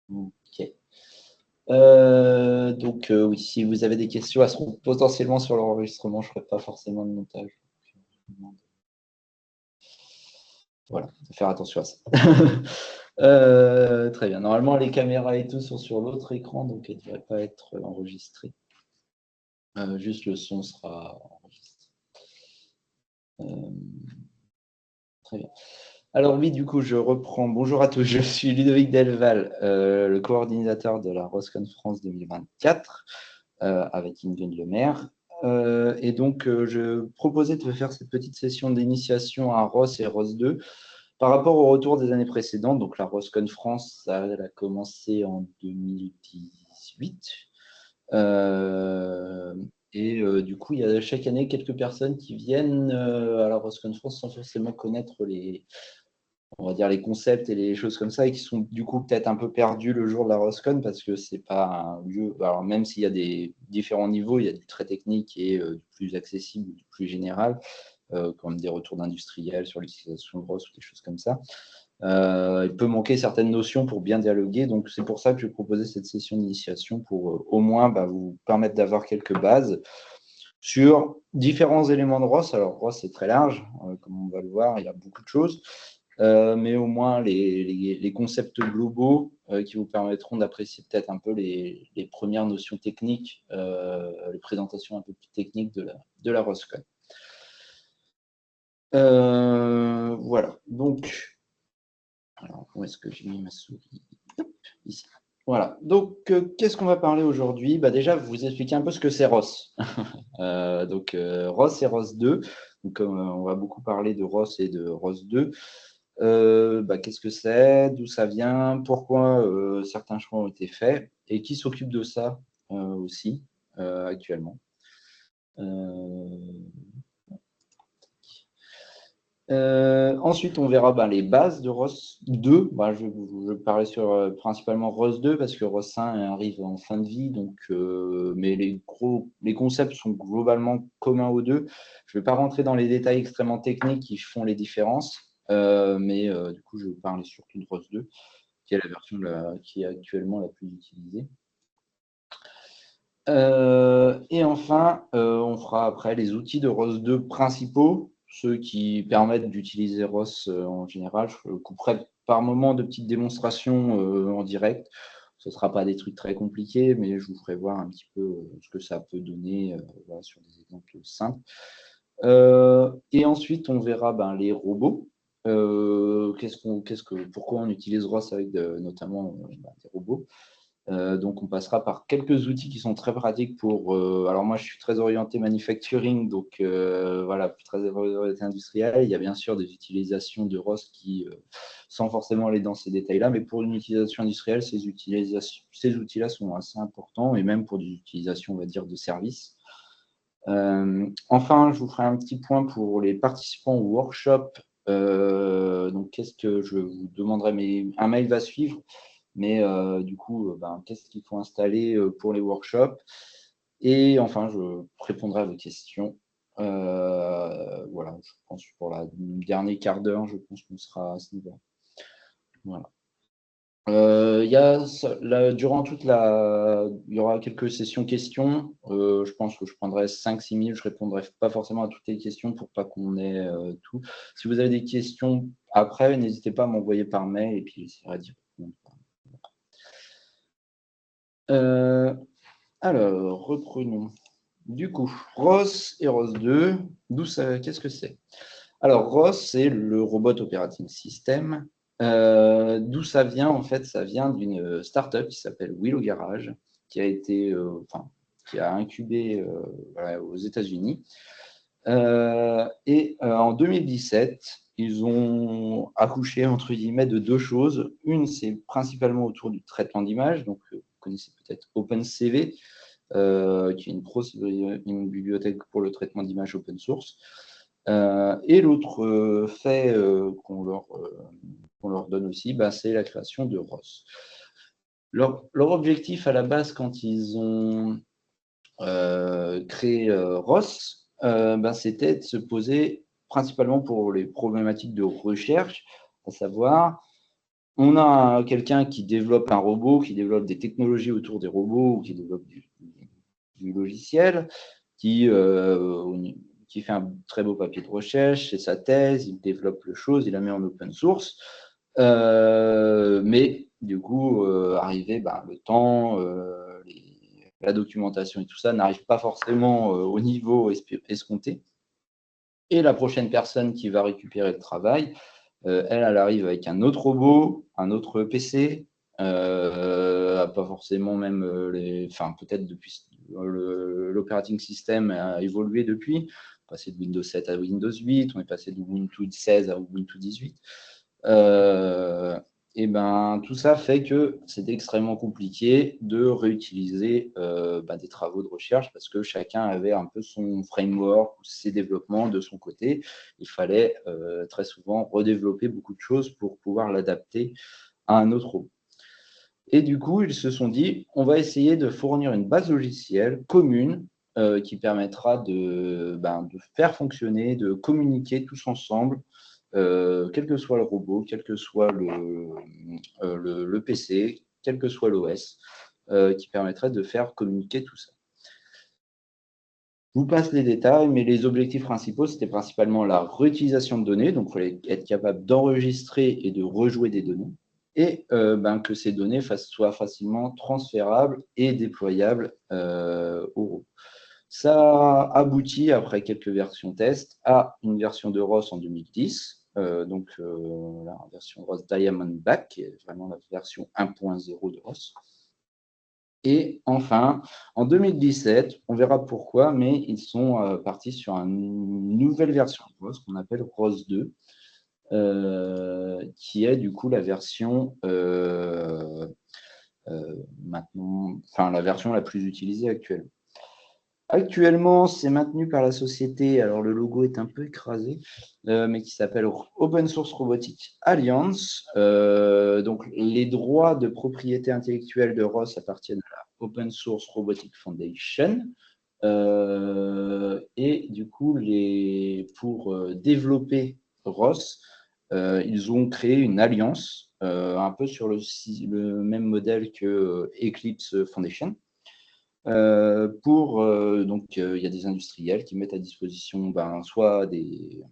Ok. Oui, si vous avez des questions, elles seront potentiellement sur l'enregistrement. Je ne ferai pas forcément de montage. Voilà, faut faire attention à ça. Très bien. Normalement, les caméras et tout sont sur l'autre écran, donc elles ne devraient pas être enregistrées. Juste le son sera enregistré. Très bien. Alors oui, du coup, je reprends. Bonjour à tous, je suis Ludovic Delval, le coordinateur de la ROSCON France 2024, avec Ingrid Lemaire. Et donc, je proposais de faire cette petite session d'initiation à ROS et ROS 2 par rapport au retour des années précédentes. Donc, la ROSCON France, elle a commencé en 2018. Du coup, il y a chaque année quelques personnes qui viennent à la ROSCON France sans forcément connaître on va dire les concepts et les choses comme ça, et qui sont du coup peut-être un peu perdus le jour de la ROSCON parce que c'est pas un lieu. Alors même s'il y a des différents niveaux, il y a du très technique et du plus accessible, du plus général, comme des retours d'industriels sur l'utilisation de ROS ou des choses comme ça. Il peut manquer certaines notions pour bien dialoguer, donc c'est pour ça que je proposais cette session d'initiation pour au moins vous permettre d'avoir quelques bases sur différents éléments de ROS. Alors ROS c'est très large, comme on va le voir, il y a beaucoup de choses. Mais au moins les concepts globaux qui vous permettront d'apprécier peut-être un peu les premières notions techniques, les présentations un peu plus techniques de la ROSCON. Voilà, donc, alors où est-ce que j'ai mis ma souris? Ici. Voilà, donc qu'est-ce qu'on va parler aujourd'hui? Déjà, vous expliquer un peu ce que c'est ROS. ROS et ROS 2. Donc, on va beaucoup parler de ROS et de ROS 2. Qu'est-ce que c'est, d'où ça vient, pourquoi certains choix ont été faits et qui s'occupe de ça aussi actuellement. Ensuite, on verra les bases de ROS 2. Je vais parler sur principalement ROS 2 parce que ROS 1 arrive en fin de vie, donc, mais les concepts sont globalement communs aux deux. Je ne vais pas rentrer dans les détails extrêmement techniques qui font les différences, mais du coup, je vais parler surtout de ROS 2, qui est la version qui est actuellement la plus utilisée. Et enfin, on fera après les outils de ROS 2 principaux, ceux qui permettent d'utiliser ROS en général. Je couperai par moment de petites démonstrations en direct. Ce ne sera pas des trucs très compliqués, mais je vous ferai voir un petit peu ce que ça peut donner sur des exemples simples. Et ensuite, on verra les robots. Pourquoi on utilise ROS avec notamment des robots. Donc, on passera par quelques outils qui sont très pratiques pour. Alors, moi, je suis très orienté manufacturing, donc voilà, très orienté industriel. Il y a bien sûr des utilisations de ROS qui, sans forcément aller dans ces détails-là, mais pour une utilisation industrielle, ces outils-là sont assez importants, et même pour des utilisations, on va dire, de services. Enfin, je vous ferai un petit point pour les participants au workshop. Donc, qu'est-ce que je vous demanderai, un mail va suivre. Mais du coup, qu'est-ce qu'il faut installer pour les workshops? Et enfin, je répondrai à vos questions. Voilà, je pense pour la dernier quart d'heure, je pense qu'on sera à ce niveau. Voilà. Durant il y aura quelques sessions questions. Je pense que je prendrai 5-6 minutes. Je ne répondrai pas forcément à toutes les questions pour pas qu'on ait tout. Si vous avez des questions après, n'hésitez pas à m'envoyer par mail et puis j'essaierai d'y répondre. Alors, reprenons. Du coup, ROS et ROS 2, qu'est-ce que c'est? Alors, ROS, c'est le Robot Operating System. D'où ça vient? En fait, ça vient d'une startup qui s'appelle Willow Garage, qui a incubé aux États-Unis. En 2017, ils ont accouché, entre guillemets, de deux choses. Une, c'est principalement autour du traitement d'image. Donc, vous connaissez peut-être OpenCV, qui est une bibliothèque pour le traitement d'images open source. Et l'autre fait qu'on leur donne aussi, c'est la création de ROS. Leur objectif à la base, quand ils ont créé ROS, c'était de se poser principalement pour les problématiques de recherche, à savoir on a quelqu'un qui développe un robot, qui développe des technologies autour des robots, ou qui développe du logiciel, qui fait un très beau papier de recherche, c'est sa thèse, il développe le chose, il la met en open source. Mais du coup, arrivé le temps, la documentation et tout ça n'arrive pas forcément au niveau escompté. Et la prochaine personne qui va récupérer le travail, elle arrive avec un autre robot, un autre PC, pas forcément même peut-être depuis l'operating system a évolué depuis, passé de Windows 7 à Windows 8, on est passé de Ubuntu 16 à Ubuntu 18. Et tout ça fait que c'est extrêmement compliqué de réutiliser des travaux de recherche parce que chacun avait un peu son framework ou ses développements de son côté. Il fallait très souvent redévelopper beaucoup de choses pour pouvoir l'adapter à un autre robot. Et du coup, ils se sont dit, on va essayer de fournir une base logicielle commune qui permettra de faire fonctionner, de communiquer tous ensemble quel que soit le robot, quel que soit le PC, quel que soit l'OS, qui permettrait de faire communiquer tout ça. Je vous passe les détails, mais les objectifs principaux, c'était principalement la réutilisation de données, donc il fallait être capable d'enregistrer et de rejouer des données, et que ces données soient facilement transférables et déployables au robot. Ça aboutit, après quelques versions test, à une version de ROS en 2010, la version ROS Diamondback, qui est vraiment la version 1.0 de ROS. Et enfin, en 2017, on verra pourquoi, mais ils sont partis sur une nouvelle version de ROS qu'on appelle ROS 2, qui est du coup la version la version la plus utilisée actuellement. Actuellement, c'est maintenu par la société, alors le logo est un peu écrasé, mais qui s'appelle Open Source Robotics Alliance. Donc, les droits de propriété intellectuelle de ROS appartiennent à la Open Source Robotics Foundation. Et du coup, pour développer ROS, ils ont créé une alliance, un peu sur le même modèle que Eclipse Foundation. Il y a des industriels qui mettent à disposition soit des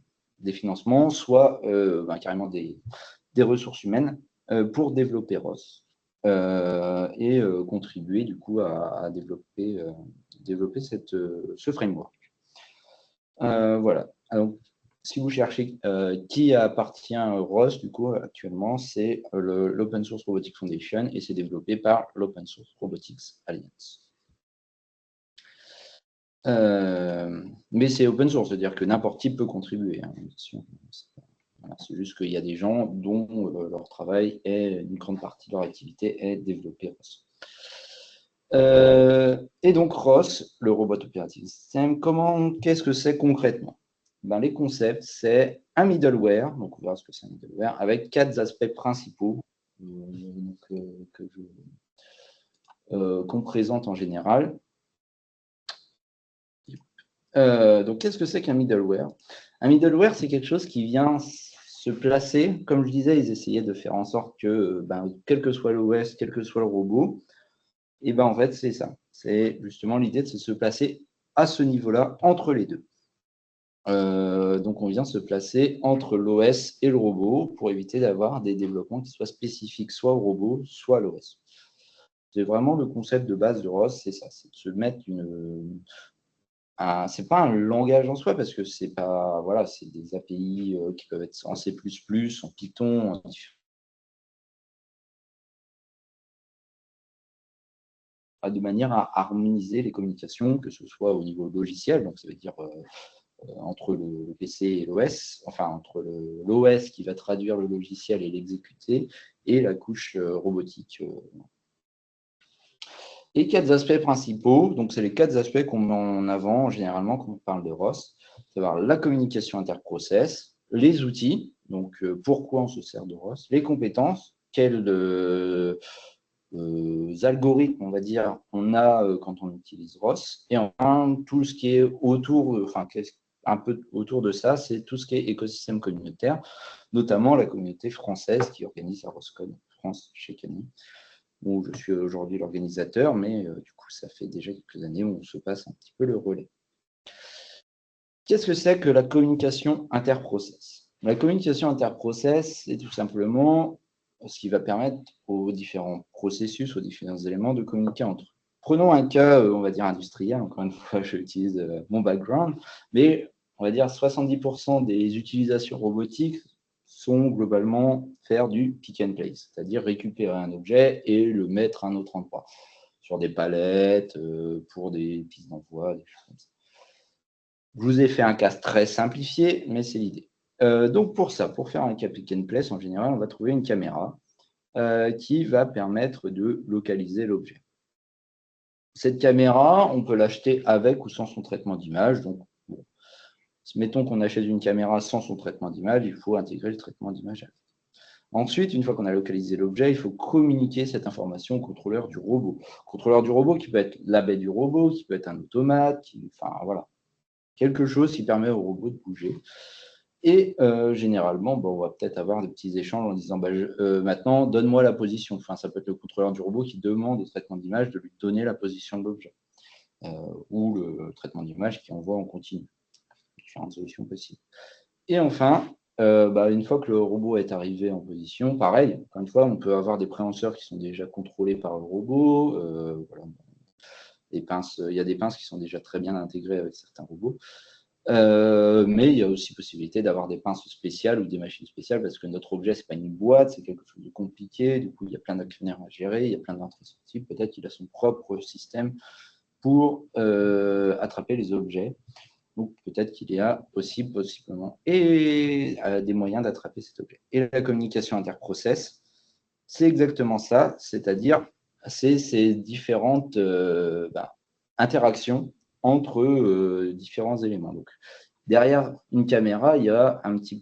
financements, soit carrément des ressources humaines pour développer ROS et contribuer du coup à développer ce framework. Voilà. Alors, si vous cherchez qui appartient à ROS, du coup, actuellement, c'est l'Open Source Robotics Foundation et c'est développé par l'Open Source Robotics Alliance. Mais c'est open source, c'est-à-dire que n'importe qui peut contribuer. Hein, voilà, c'est juste qu'il y a des gens dont leur travail est, une grande partie de leur activité est développer ROS. Et donc ROS, le Robot Operating System, qu'est-ce que c'est concrètement? Les concepts, c'est un middleware, donc on verra ce que c'est un middleware, avec 4 aspects principaux qu'on présente en général. Donc, qu'est-ce que c'est qu'un middleware? Un middleware, c'est quelque chose qui vient se placer. Comme je disais, ils essayaient de faire en sorte que, quel que soit l'OS, quel que soit le robot, et en fait, c'est ça. C'est justement l'idée de se placer à ce niveau-là, entre les deux. Donc, on vient se placer entre l'OS et le robot pour éviter d'avoir des développements qui soient spécifiques soit au robot, soit à l'OS. C'est vraiment le concept de base de ROS, c'est ça, c'est de se mettre c'est pas un langage en soi parce que c'est pas c'est des API qui peuvent être en C++, en Python, de manière à harmoniser les communications, que ce soit au niveau logiciel, donc ça veut dire entre le PC et l'OS, enfin entre l'OS qui va traduire le logiciel et l'exécuter, et la couche robotique. Et 4 aspects principaux, donc c'est les 4 aspects qu'on met en avant généralement quand on parle de ROS, c'est-à-dire la communication interprocess, les outils, donc pourquoi on se sert de ROS, les compétences, quels algorithmes, on va dire, on a quand on utilise ROS, et enfin tout ce qui est autour, un peu autour de ça, c'est tout ce qui est écosystème communautaire, notamment la communauté française qui organise la Roscon France chaque année, où je suis aujourd'hui l'organisateur, mais du coup, ça fait déjà quelques années où on se passe un petit peu le relais. Qu'est-ce que c'est que la communication interprocess? La communication interprocess, c'est tout simplement ce qui va permettre aux différents processus, aux différents éléments de communiquer entre eux. Prenons un cas, on va dire industriel, encore une fois, j'utilise mon background, mais on va dire 70% des utilisations robotiques sont globalement faire du pick and place, c'est-à-dire récupérer un objet et le mettre à un autre endroit, sur des palettes, pour des pistes d'envoi, des choses comme ça. Je vous ai fait un cas très simplifié, mais c'est l'idée. Donc pour ça, pour faire un cas pick and place, en général, on va trouver une caméra qui va permettre de localiser l'objet. Cette caméra, on peut l'acheter avec ou sans son traitement d'image. Donc, bon, mettons qu'on achète une caméra sans son traitement d'image, il faut intégrer le traitement d'image. Ensuite, une fois qu'on a localisé l'objet, il faut communiquer cette information au contrôleur du robot. Contrôleur du robot qui peut être la baie du robot, qui peut être un automate, enfin voilà, quelque chose qui permet au robot de bouger. Et généralement, on va peut-être avoir des petits échanges en disant maintenant, donne-moi la position. Enfin, ça peut être le contrôleur du robot qui demande au traitement d'image de lui donner la position de l'objet. Ou le traitement d'image qui envoie en continu. Différentes solutions possibles. Et enfin, une fois que le robot est arrivé en position, pareil, encore une fois, on peut avoir des préhenseurs qui sont déjà contrôlés par le robot. Voilà. Il y a des pinces qui sont déjà très bien intégrées avec certains robots. Mais il y a aussi possibilité d'avoir des pinces spéciales ou des machines spéciales parce que notre objet, ce n'est pas une boîte, c'est quelque chose de compliqué. Du coup, il y a plein d'actionnaires à gérer, il y a plein d'entrées-sorties. Peut-être qu'il a son propre système pour attraper les objets. Donc, peut-être qu'il y a possiblement et des moyens d'attraper cet objet. Et la communication interprocess, c'est exactement ça, c'est-à-dire c'est ces différentes interactions entre différents éléments. Donc, derrière une caméra, il y a un petit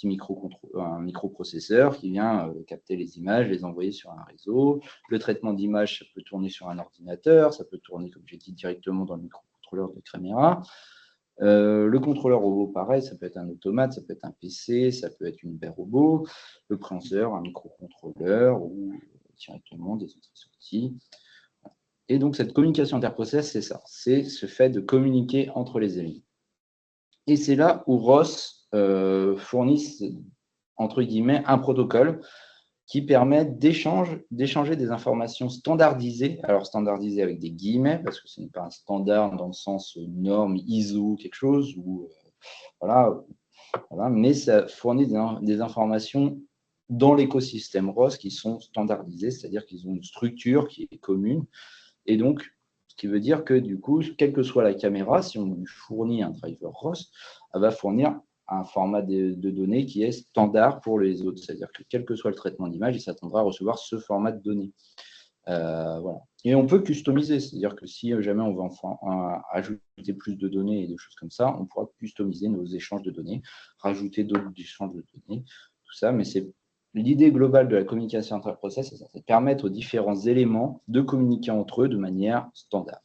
microprocesseur qui vient capter les images, les envoyer sur un réseau. Le traitement d'image, ça peut tourner sur un ordinateur, ça peut tourner, comme j'ai dit, directement dans le microcontrôleur de caméra. Le contrôleur robot, pareil, ça peut être un automate, ça peut être un PC, ça peut être une baie robot, le préhenseur, un microcontrôleur ou directement des entrées-sorties. Et donc, cette communication interprocess, c'est ça. C'est ce fait de communiquer entre les éléments. Et c'est là où ROS fournit, entre guillemets, un protocole qui permet d'échanger des informations standardisées. Alors, standardisées avec des guillemets, parce que ce n'est pas un standard dans le sens norme, ISO, quelque chose, ou voilà, mais ça fournit des informations dans l'écosystème ROS qui sont standardisées, c'est-à-dire qu'ils ont une structure qui est commune. Et donc, ce qui veut dire que du coup, quelle que soit la caméra, si on lui fournit un driver ROS, elle va fournir un format de données qui est standard pour les autres. C'est-à-dire que quel que soit le traitement d'image, il s'attendra à recevoir ce format de données. Voilà. Et on peut customiser, c'est-à-dire que si jamais on veut ajouter plus de données et des choses comme ça, on pourra customiser nos échanges de données, rajouter d'autres échanges de données, tout ça, mais c'est l'idée globale de la communication interprocess, c'est de permettre aux différents éléments de communiquer entre eux de manière standard.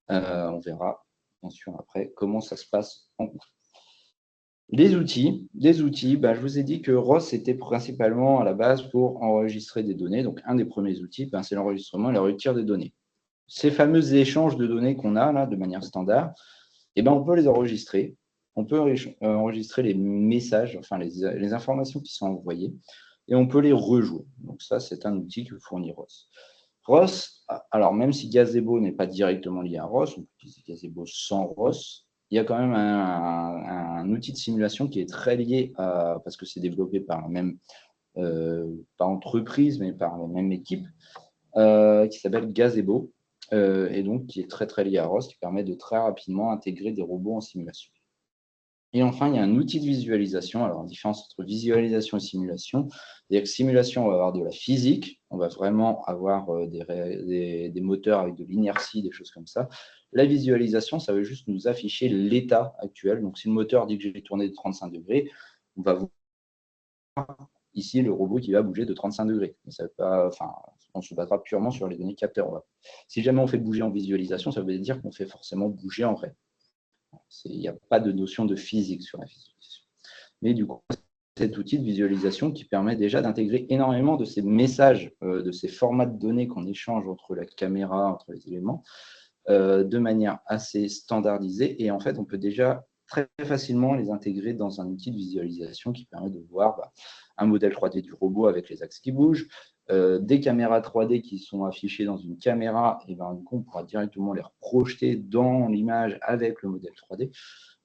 On verra, bien sûr, après, comment ça se passe en cours. Les outils, je vous ai dit que ROS était principalement à la base pour enregistrer des données. Donc, un des premiers outils, c'est l'enregistrement et la relecture des données. Ces fameux échanges de données qu'on a là de manière standard, on peut les enregistrer. On peut enregistrer les messages, enfin les informations qui sont envoyées, et on peut les rejouer. Donc ça, c'est un outil que fournit ROS. ROS, alors même si Gazebo n'est pas directement lié à ROS, on peut utiliser Gazebo sans ROS, il y a quand même un outil de simulation qui est très lié parce que c'est développé par la même, pas entreprise, mais par la même équipe, qui s'appelle Gazebo, et donc qui est très très lié à ROS, qui permet de très rapidement intégrer des robots en simulation. Et enfin, il y a un outil de visualisation. Alors, la différence entre visualisation et simulation, c'est-à-dire que simulation, on va avoir de la physique, on va vraiment avoir des moteurs avec de l'inertie, des choses comme ça. La visualisation, ça veut juste nous afficher l'état actuel. Donc, si le moteur dit que j'ai tourné de 35 degrés, on va voir ici le robot qui va bouger de 35 degrés. Mais ça veut pas, on se basera purement sur les données capteurs. Si jamais on fait bouger en visualisation, ça veut dire qu'on fait forcément bouger en vrai. Il n'y a pas de notion de physique sur la visualisation. Mais du coup, cet outil de visualisation qui permet déjà d'intégrer énormément de ces messages, de ces formats de données qu'on échange entre la caméra, entre les éléments, de manière assez standardisée. Et en fait, on peut déjà très facilement les intégrer dans un outil de visualisation qui permet de voir un modèle 3D du robot avec les axes qui bougent, des caméras 3D qui sont affichées dans une caméra, et ben, du coup, on pourra directement les projeter dans l'image avec le modèle 3D.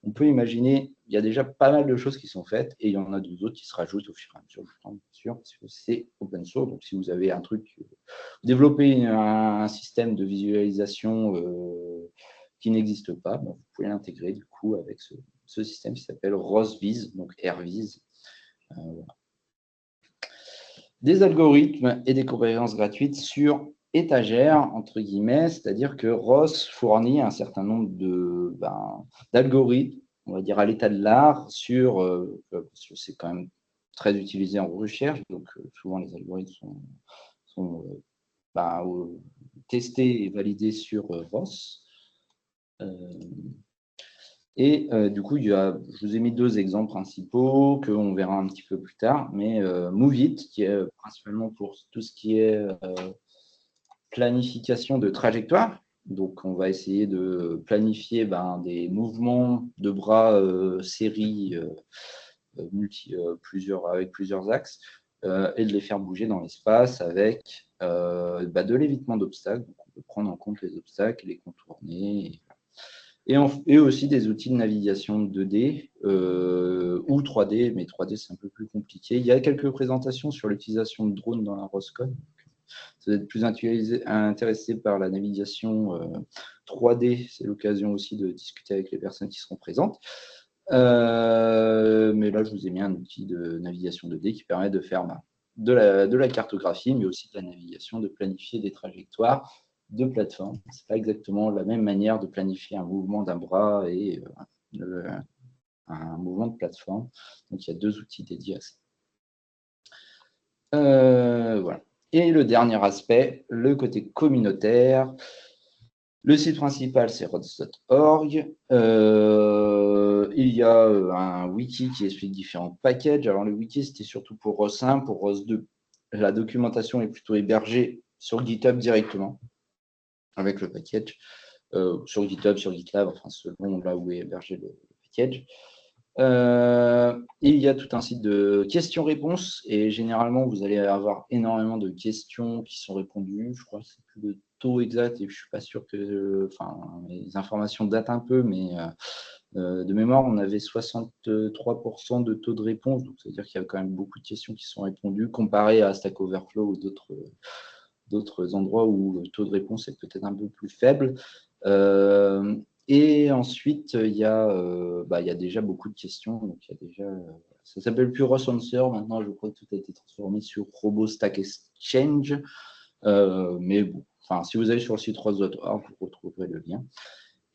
On peut imaginer, il y a déjà pas mal de choses qui sont faites et il y en a d'autres qui se rajoutent au fur et à mesure du temps, bien sûr, parce que c'est open source. Donc, si vous avez un truc, développer un système de visualisation qui n'existe pas, ben, vous pouvez l'intégrer du coup avec ce système qui s'appelle ROSViz, donc RViz. Voilà. Des algorithmes et des compétences gratuites sur étagère, entre guillemets, c'est-à-dire que ROS fournit un certain nombre d'algorithmes, on va dire à l'état de l'art, parce que c'est quand même très utilisé en recherche, donc souvent les algorithmes sont testés et validés sur ROS. Du coup, je vous ai mis deux exemples principaux qu'on verra un petit peu plus tard, mais Moovit, qui est principalement pour tout ce qui est planification de trajectoire. Donc, on va essayer de planifier des mouvements de bras série avec plusieurs axes et de les faire bouger dans l'espace avec de l'évitement d'obstacles. Donc, on peut prendre en compte les obstacles, les contourner. Et aussi des outils de navigation 2D ou 3D, mais 3D c'est un peu plus compliqué. Il y a quelques présentations sur l'utilisation de drones dans la Roscon. Si vous êtes plus intéressé par la navigation 3D, c'est l'occasion aussi de discuter avec les personnes qui seront présentes. Mais là, je vous ai mis un outil de navigation 2D qui permet de faire de la cartographie, mais aussi de la navigation, de planifier des trajectoires de plateforme. Ce n'est pas exactement la même manière de planifier un mouvement d'un bras et un mouvement de plateforme. Donc, il y a deux outils dédiés à ça. Voilà. Et le dernier aspect, le côté communautaire. Le site principal, c'est rods.org. Il y a un wiki qui explique différents packages. Alors, le wiki, c'était surtout pour ROS 1, pour ROS 2. La documentation est plutôt hébergée sur GitHub directement, avec le package. Sur GitHub, sur GitLab, enfin, selon là où est hébergé le package. Il y a tout un site de questions-réponses et généralement vous allez avoir énormément de questions qui sont répondues. Je crois que c'est plus le taux exact et je suis pas sûr que, les informations datent un peu, mais de mémoire on avait 63% de taux de réponse, donc c'est à dire qu'il y a quand même beaucoup de questions qui sont répondues comparé à Stack Overflow ou d'autres endroits où le taux de réponse est peut-être un peu plus faible. Et ensuite, il y a déjà beaucoup de questions. Donc, ça s'appelle plus Ross Answer. Maintenant, je crois que tout a été transformé sur RoboStack Exchange. Mais bon, si vous allez sur le site ross.org, vous retrouverez le lien.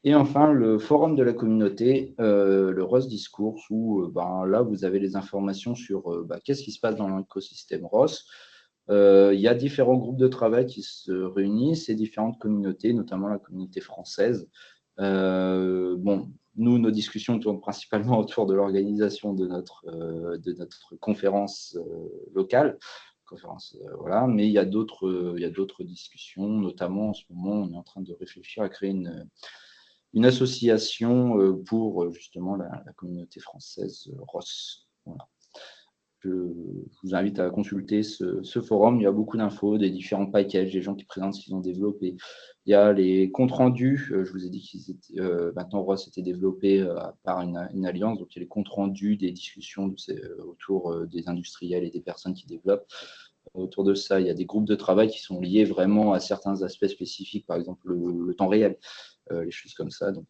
Et enfin, le forum de la communauté, le ROS Discourse, où là, vous avez les informations sur qu'est-ce qui se passe dans l'écosystème ROS. Il y a différents groupes de travail qui se réunissent et différentes communautés, notamment la communauté française. Nous, nos discussions tournent principalement autour de l'organisation de notre conférence locale. Voilà. Mais il y a d'autres discussions, notamment en ce moment, on est en train de réfléchir à créer une association pour justement la communauté française ROS. Voilà. Je vous invite à consulter ce forum. Il y a beaucoup d'infos, des différents packages, des gens qui présentent ce qu'ils ont développé. Il y a les comptes rendus. Je vous ai dit qu'ils étaient maintenant ROS était développé par une alliance. Donc il y a les comptes rendus des discussions autour des industriels et des personnes qui développent. Autour de ça, il y a des groupes de travail qui sont liés vraiment à certains aspects spécifiques, par exemple le temps réel, les choses comme ça. Donc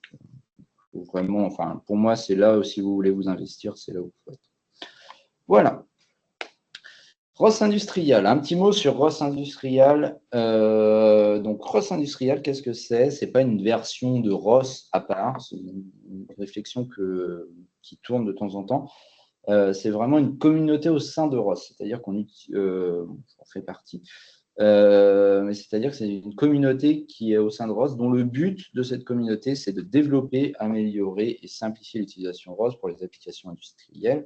vraiment, pour moi, c'est là, si vous voulez vous investir, c'est là où il faut être. Voilà. ROS Industrial, un petit mot sur ROS Industrial. Donc, ROS Industrial, qu'est-ce que c'est? Ce n'est pas une version de ROS à part, c'est une réflexion qui tourne de temps en temps. C'est vraiment une communauté au sein de ROS, c'est-à-dire qu'on fait partie. Mais c'est-à-dire que c'est une communauté qui est au sein de ROS, dont le but de cette communauté, c'est de développer, améliorer et simplifier l'utilisation ROS pour les applications industrielles.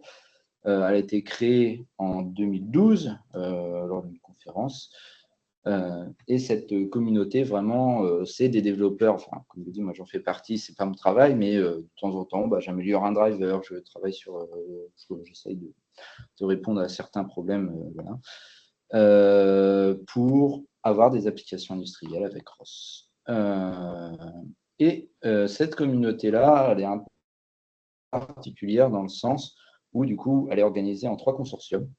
Elle a été créée en 2012 lors d'une conférence. Et cette communauté, vraiment, c'est des développeurs. Enfin, comme je vous dis, moi j'en fais partie, c'est pas mon travail, mais de temps en temps, j'améliore un driver, je travaille sur, j'essaye de répondre à certains problèmes, voilà, pour avoir des applications industrielles avec ROS. Cette communauté-là, elle est un peu particulière dans le sens où, du coup, elle est organisée en 3 consortiums.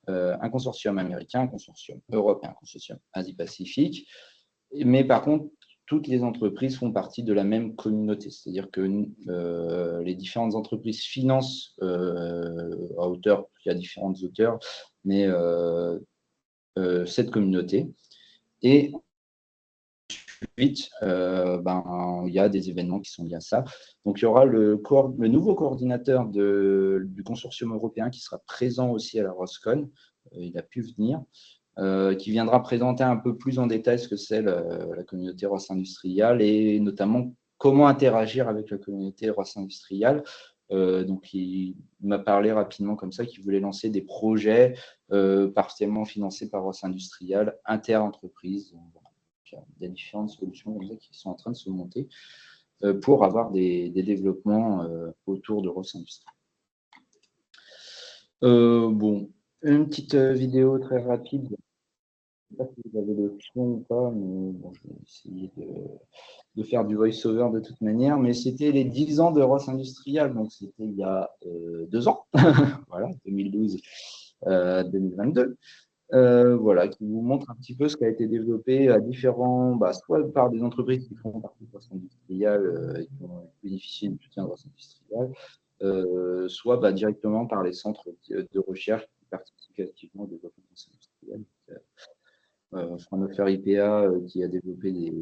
Un consortium américain, un consortium Europe et un consortium Asie-Pacifique. Mais par contre, toutes les entreprises font partie de la même communauté. C'est-à-dire que les différentes entreprises financent à hauteur, il y a différentes hauteurs, mais cette communauté. Et ensuite, il y a des événements qui sont liés à ça. Donc, il y aura le nouveau coordinateur du consortium européen qui sera présent aussi à la ROSCON. Il a pu venir. Qui viendra présenter un peu plus en détail ce que c'est la communauté ROS industrielle et notamment comment interagir avec la communauté ROS industrielle. Donc, il m'a parlé rapidement comme ça qu'il voulait lancer des projets partiellement financés par ROS industrielle, inter-entreprises. Il y a différentes solutions qui sont en train de se monter pour avoir des développements autour de ROS industrielle. Bon, une petite vidéo très rapide. Je ne sais pas si vous avez le son ou pas, mais bon, je vais essayer de faire du voice-over de toute manière. Mais c'était les 10 ans de ROS Industrial, donc c'était il y a 2 ans, voilà, 2012-2022. Voilà, qui vous montre un petit peu ce qui a été développé à différents, soit par des entreprises qui font partie de ROS Industrial et qui ont bénéficié du soutien de ROS Industrial, soit directement par les centres de recherche qui participent activement au développement de ROS Industrial. Fraunhofer IPA qui a développé des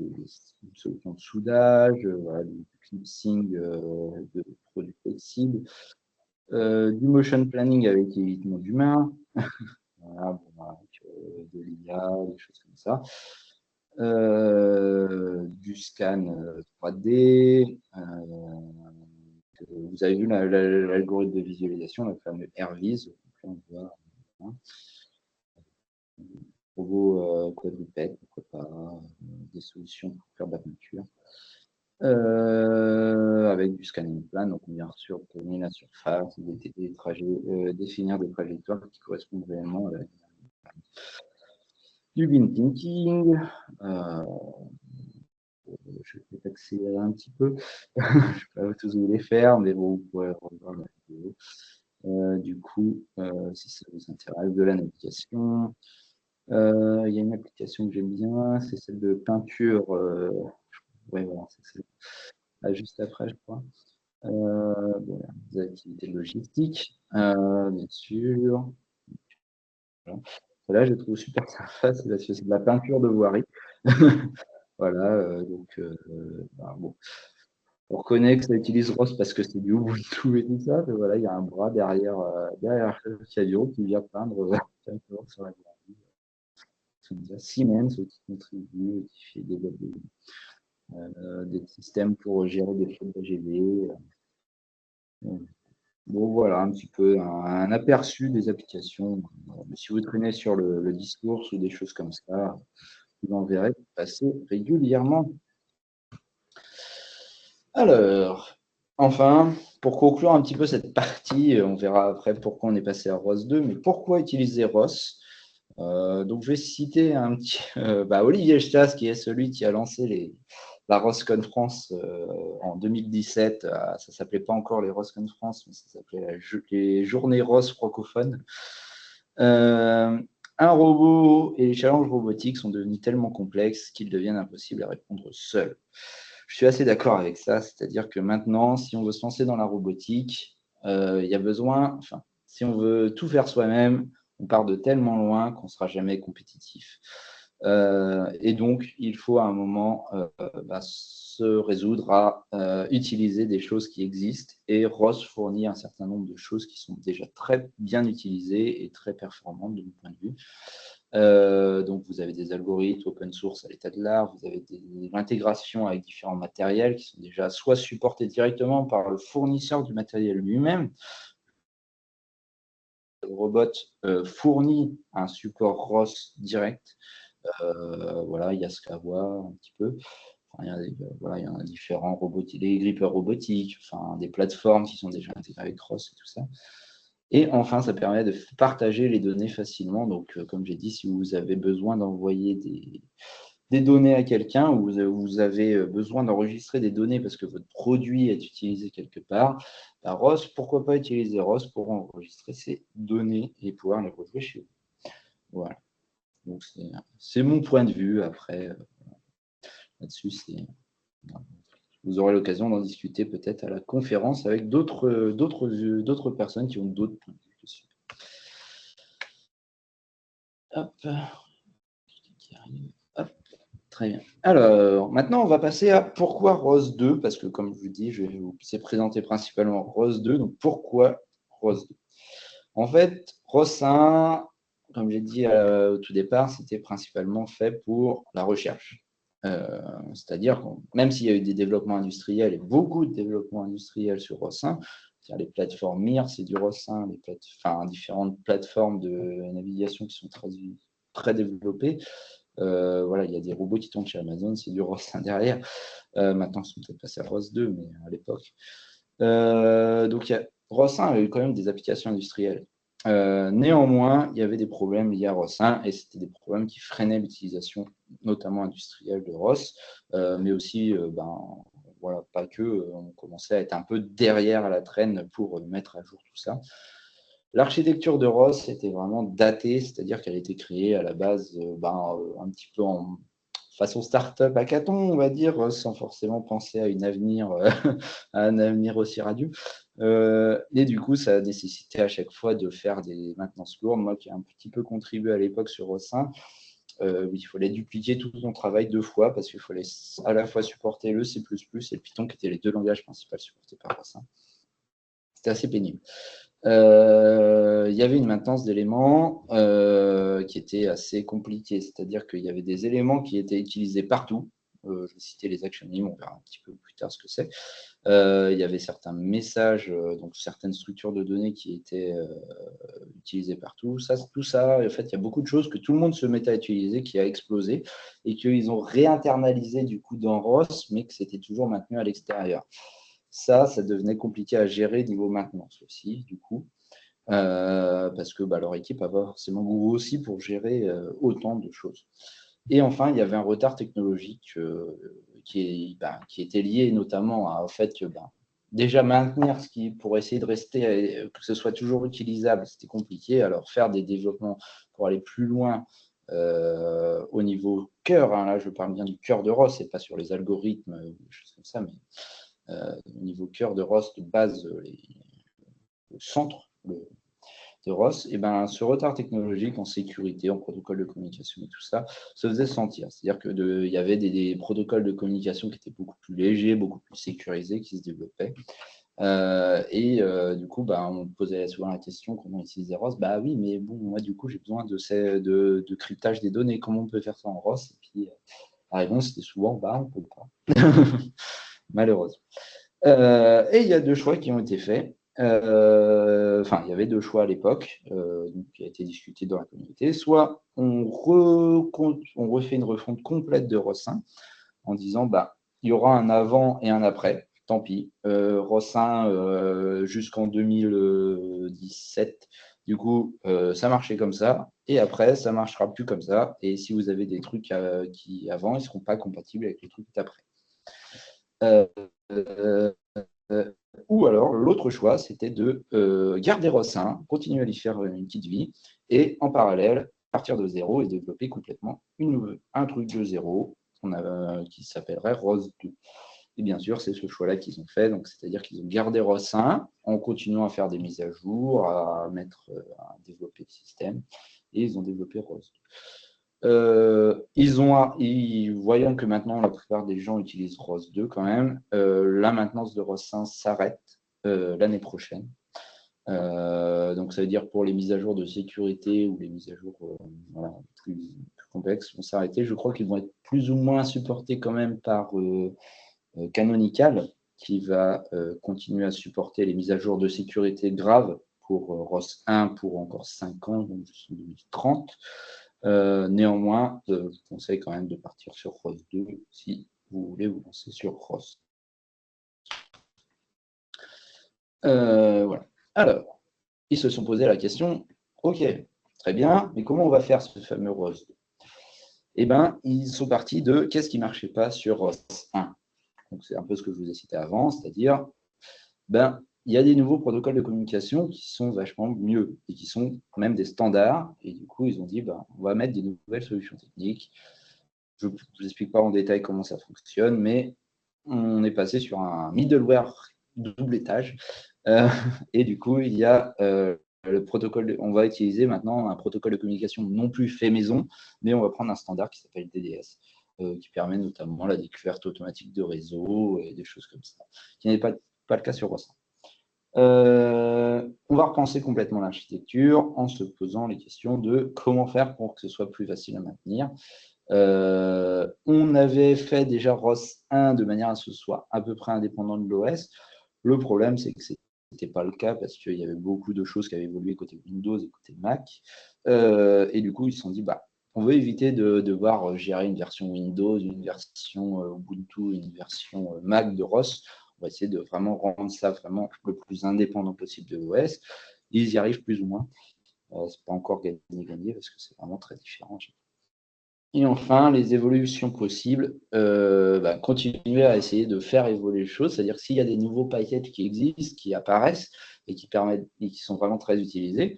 solutions de soudage, voilà, du clipsing de produits flexibles, du motion planning avec évitement d'humains, voilà, avec de l'IA, des choses comme ça, du scan 3D. Vous avez vu l'algorithme de visualisation, le fameux AirVis. On voit, hein, robot quadrupède, pourquoi pas, des solutions pour faire de la peinture. Avec du scanning plan, donc on vient surtenir la surface, définir des trajectoires qui correspondent réellement à la du bin thinking. Je vais peut-être accélérer un petit peu. Je ne vais pas tous vous les faire, mais bon, vous pourrez revoir la vidéo. Du coup, si ça vous intéresse, de la navigation. Il y a une application que j'aime bien, c'est celle de peinture. Ouais, voilà, c'est juste après, je crois. Des activités logistiques, bien sûr. Voilà. Là, je trouve super sympa, c'est de la peinture de voirie. Voilà, donc, bon. On reconnaît que ça utilise ROS parce que c'est du Ubuntu et tout ça, mais voilà, il y a un bras derrière le camion qui vient peindre sur la voirie. Siemens qui contribue, qui fait des systèmes pour gérer des flottes d'AGV. Bon, voilà, un petit peu un aperçu des applications. Si vous traînez sur le discours ou des choses comme ça, vous en verrez passer régulièrement. Alors, enfin, pour conclure un petit peu cette partie, on verra après pourquoi on est passé à ROS 2, mais pourquoi utiliser ROS? Donc, je vais citer un petit Olivier Stas, qui est celui qui a lancé la ROSCON France en 2017. Ça ne s'appelait pas encore les ROSCON France, mais ça s'appelait les Journées ROS francophones. Un robot et les challenges robotiques sont devenus tellement complexes qu'ils deviennent impossibles à répondre seuls. Je suis assez d'accord avec ça, c'est-à-dire que maintenant, si on veut se lancer dans la robotique, il y a besoin, si on veut tout faire soi-même, on part de tellement loin qu'on ne sera jamais compétitif. Et donc, il faut à un moment se résoudre à utiliser des choses qui existent. Et ROS fournit un certain nombre de choses qui sont déjà très bien utilisées et très performantes de mon point de vue. Donc, vous avez des algorithmes open source à l'état de l'art, vous avez l'intégration avec différents matériels qui sont déjà soit supportés directement par le fournisseur du matériel lui-même. Le robot fournit un support ROS direct. Voilà, il y a ce qu'à voir un petit peu. Enfin, voilà, il y en a différents les grippeurs robotiques, enfin, des plateformes qui sont déjà intégrées avec ROS et tout ça. Et enfin, ça permet de partager les données facilement. Donc, comme j'ai dit, si vous avez besoin d'envoyer des données à quelqu'un ou vous avez besoin d'enregistrer des données parce que votre produit est utilisé quelque part, bah, ROS, pourquoi pas utiliser ROS pour enregistrer ces données et pouvoir les retrouver chez vous. Voilà. Donc, c'est mon point de vue. Après, là-dessus, vous aurez l'occasion d'en discuter peut-être à la conférence avec d'autres personnes qui ont d'autres points de vue dessus. Hop. Hop. Très bien. Alors, maintenant, on va passer à pourquoi ROS 2, parce que comme je vous dis, je vais vous présenter principalement ROS 2. Donc, pourquoi ROS 2? En fait, ROS 1, comme j'ai dit au tout départ, c'était principalement fait pour la recherche. C'est-à-dire que même s'il y a eu des développements industriels et beaucoup de développements industriels sur ROS 1, les plateformes MIR, c'est du ROS 1, différentes plateformes de navigation qui sont très développées. Voilà, il y a des robots qui tournent chez Amazon, c'est du ROS 1 derrière. Maintenant, ils sont peut-être passés à ROS 2, mais à l'époque. Donc, ROS 1 a eu quand même des applications industrielles. Néanmoins, il y avait des problèmes liés à ROS 1 et c'était des problèmes qui freinaient l'utilisation, notamment industrielle de ROS, mais aussi, voilà, pas que, on commençait à être un peu derrière à la traîne pour mettre à jour tout ça. L'architecture de ROS était vraiment datée, c'est-à-dire qu'elle a été créée à la base un petit peu en façon start-up hackathon, on va dire, sans forcément penser à un avenir aussi radieux. Et du coup, ça a nécessité à chaque fois de faire des maintenances lourdes. Moi qui ai un petit peu contribué à l'époque sur ROS 1, il fallait dupliquer tout son travail 2 fois parce qu'il fallait à la fois supporter le C++ et le Python, qui étaient les 2 langages principaux supportés par ROS 1. C'était assez pénible. Il y avait une maintenance d'éléments qui était assez compliquée, c'est-à-dire qu'il y avait des éléments qui étaient utilisés partout. Je vais citer les action names, on verra un petit peu plus tard ce que c'est. Il y avait certains messages, donc certaines structures de données qui étaient utilisées partout. Tout ça, en fait, il y a beaucoup de choses que tout le monde se mettait à utiliser, qui a explosé, et qu'ils ont réinternalisé du coup dans ROS, mais que c'était toujours maintenu à l'extérieur. Ça devenait compliqué à gérer niveau maintenance aussi, du coup, parce que leur équipe n'a pas forcément grossi pour gérer autant de choses. Et enfin, il y avait un retard technologique qui était lié notamment au fait que déjà maintenir pour essayer de rester, que ce soit toujours utilisable, c'était compliqué. Alors faire des développements pour aller plus loin au niveau cœur, hein, là je parle bien du cœur de ROS, et pas sur les algorithmes, des choses comme ça, mais au niveau cœur de ROS de base, le centre de ROS, et ce retard technologique en sécurité, en protocole de communication et tout ça, se faisait sentir. C'est-à-dire qu'il y avait des protocoles de communication qui étaient beaucoup plus légers, beaucoup plus sécurisés, qui se développaient. Du coup, on me posait souvent la question comment utiliser ROS. Bah oui, mais bon, moi, du coup, j'ai besoin de cryptage des données. Comment on peut faire ça en ROS? Et puis, la réponse, c'était souvent, on ne peut pas. Malheureusement. Et il y a 2 choix qui ont été faits. Il y avait 2 choix à l'époque, qui a été discuté dans la communauté. Soit on refait une refonte complète de ROS 1 en disant il y aura un avant et un après. Tant pis. ROS 1 jusqu'en 2017, du coup, ça marchait comme ça. Et après, ça ne marchera plus comme ça. Et si vous avez des trucs qui avant, ils ne seront pas compatibles avec les trucs d'après. Ou alors, l'autre choix, c'était de garder ROS 1, continuer à lui faire une petite vie, et en parallèle, partir de zéro et développer complètement un truc de zéro qui s'appellerait ROS 2. Et bien sûr, c'est ce choix-là qu'ils ont fait. Donc, c'est-à-dire qu'ils ont gardé ROS 1 en continuant à faire des mises à jour, à développer le système, et ils ont développé ROS 2. Voyant que maintenant la plupart des gens utilisent ROS 2 quand même, la maintenance de ROS 1 s'arrête l'année prochaine. Donc, ça veut dire pour les mises à jour de sécurité ou les mises à jour voilà, plus complexes vont s'arrêter. Je crois qu'ils vont être plus ou moins supportés quand même par Canonical, qui va continuer à supporter les mises à jour de sécurité graves pour ROS 1 pour encore 5 ans, donc jusqu'en 2030. Néanmoins, je vous conseille quand même de partir sur ROS 2 si vous voulez vous lancer sur ROS. Voilà. Alors, ils se sont posé la question, ok, très bien, mais comment on va faire ce fameux ROS 2? Eh bien, ils sont partis de qu'est-ce qui ne marchait pas sur ROS 1. Donc, c'est un peu ce que je vous ai cité avant, c'est-à-dire, ben, il y a des nouveaux protocoles de communication qui sont vachement mieux et qui sont même des standards. Et du coup, ils ont dit, ben, on va mettre des nouvelles solutions techniques. Je ne vous explique pas en détail comment ça fonctionne, mais on est passé sur un middleware double étage. Et du coup, il y a le protocole, on va utiliser maintenant un protocole de communication non plus fait maison, mais on va prendre un standard qui s'appelle DDS, qui permet notamment la découverte automatique de réseau et des choses comme ça, qui n'est pas le cas sur ROS 1. On va repenser complètement l'architecture en se posant les questions de comment faire pour que ce soit plus facile à maintenir. On avait fait déjà ROS 1 de manière à ce que ce soit à peu près indépendant de l'OS. Le problème, c'est que ce n'était pas le cas parce qu'il y avait beaucoup de choses qui avaient évolué côté Windows et côté Mac. Et du coup, ils se sont dit, bah, on veut éviter de devoir gérer une version Windows, une version Ubuntu, une version Mac de ROS. On va essayer de vraiment rendre ça vraiment le plus indépendant possible de l'OS. Ils y arrivent plus ou moins. C'est pas encore gagné parce que c'est vraiment très différent. Et enfin, les évolutions possibles, continuer à essayer de faire évoluer les choses, c'est-à-dire s'il y a des nouveaux packages qui existent, qui apparaissent et qui permettent et qui sont vraiment très utilisés,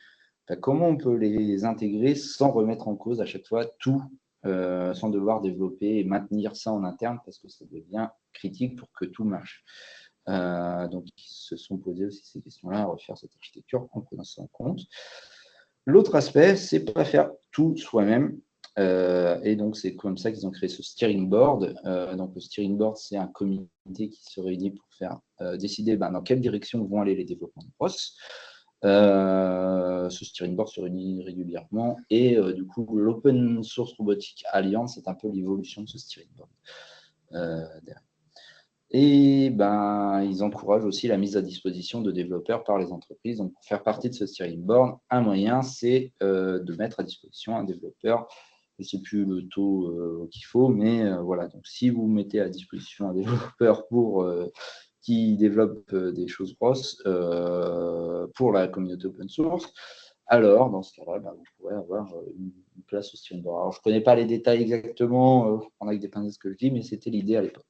comment on peut les intégrer sans remettre en cause à chaque fois tout, sans devoir développer et maintenir ça en interne parce que ça devient critique pour que tout marche. Donc, ils se sont posés aussi ces questions-là, à refaire cette architecture en prenant ça en compte. L'autre aspect, c'est pas faire tout soi-même. Et donc, c'est comme ça qu'ils ont créé ce steering board. Donc, le steering board, c'est un comité qui se réunit pour faire décider dans quelle direction vont aller les développements de ROS. Ce steering board se réunit régulièrement. Et du coup, l'Open Source Robotics Alliance, c'est un peu l'évolution de ce steering board. Derrière. Et ils encouragent aussi la mise à disposition de développeurs par les entreprises. Donc, pour faire partie de ce steering board, un moyen, c'est de mettre à disposition un développeur. Je ne sais plus le taux qu'il faut, mais voilà. Donc, si vous mettez à disposition un développeur qui développe des choses grosses pour la communauté open source, alors dans ce cas-là, vous pourrez avoir une place au steering board. Alors, je ne connais pas les détails exactement, faut prendre avec des pincettes ce que je dis, mais c'était l'idée à l'époque.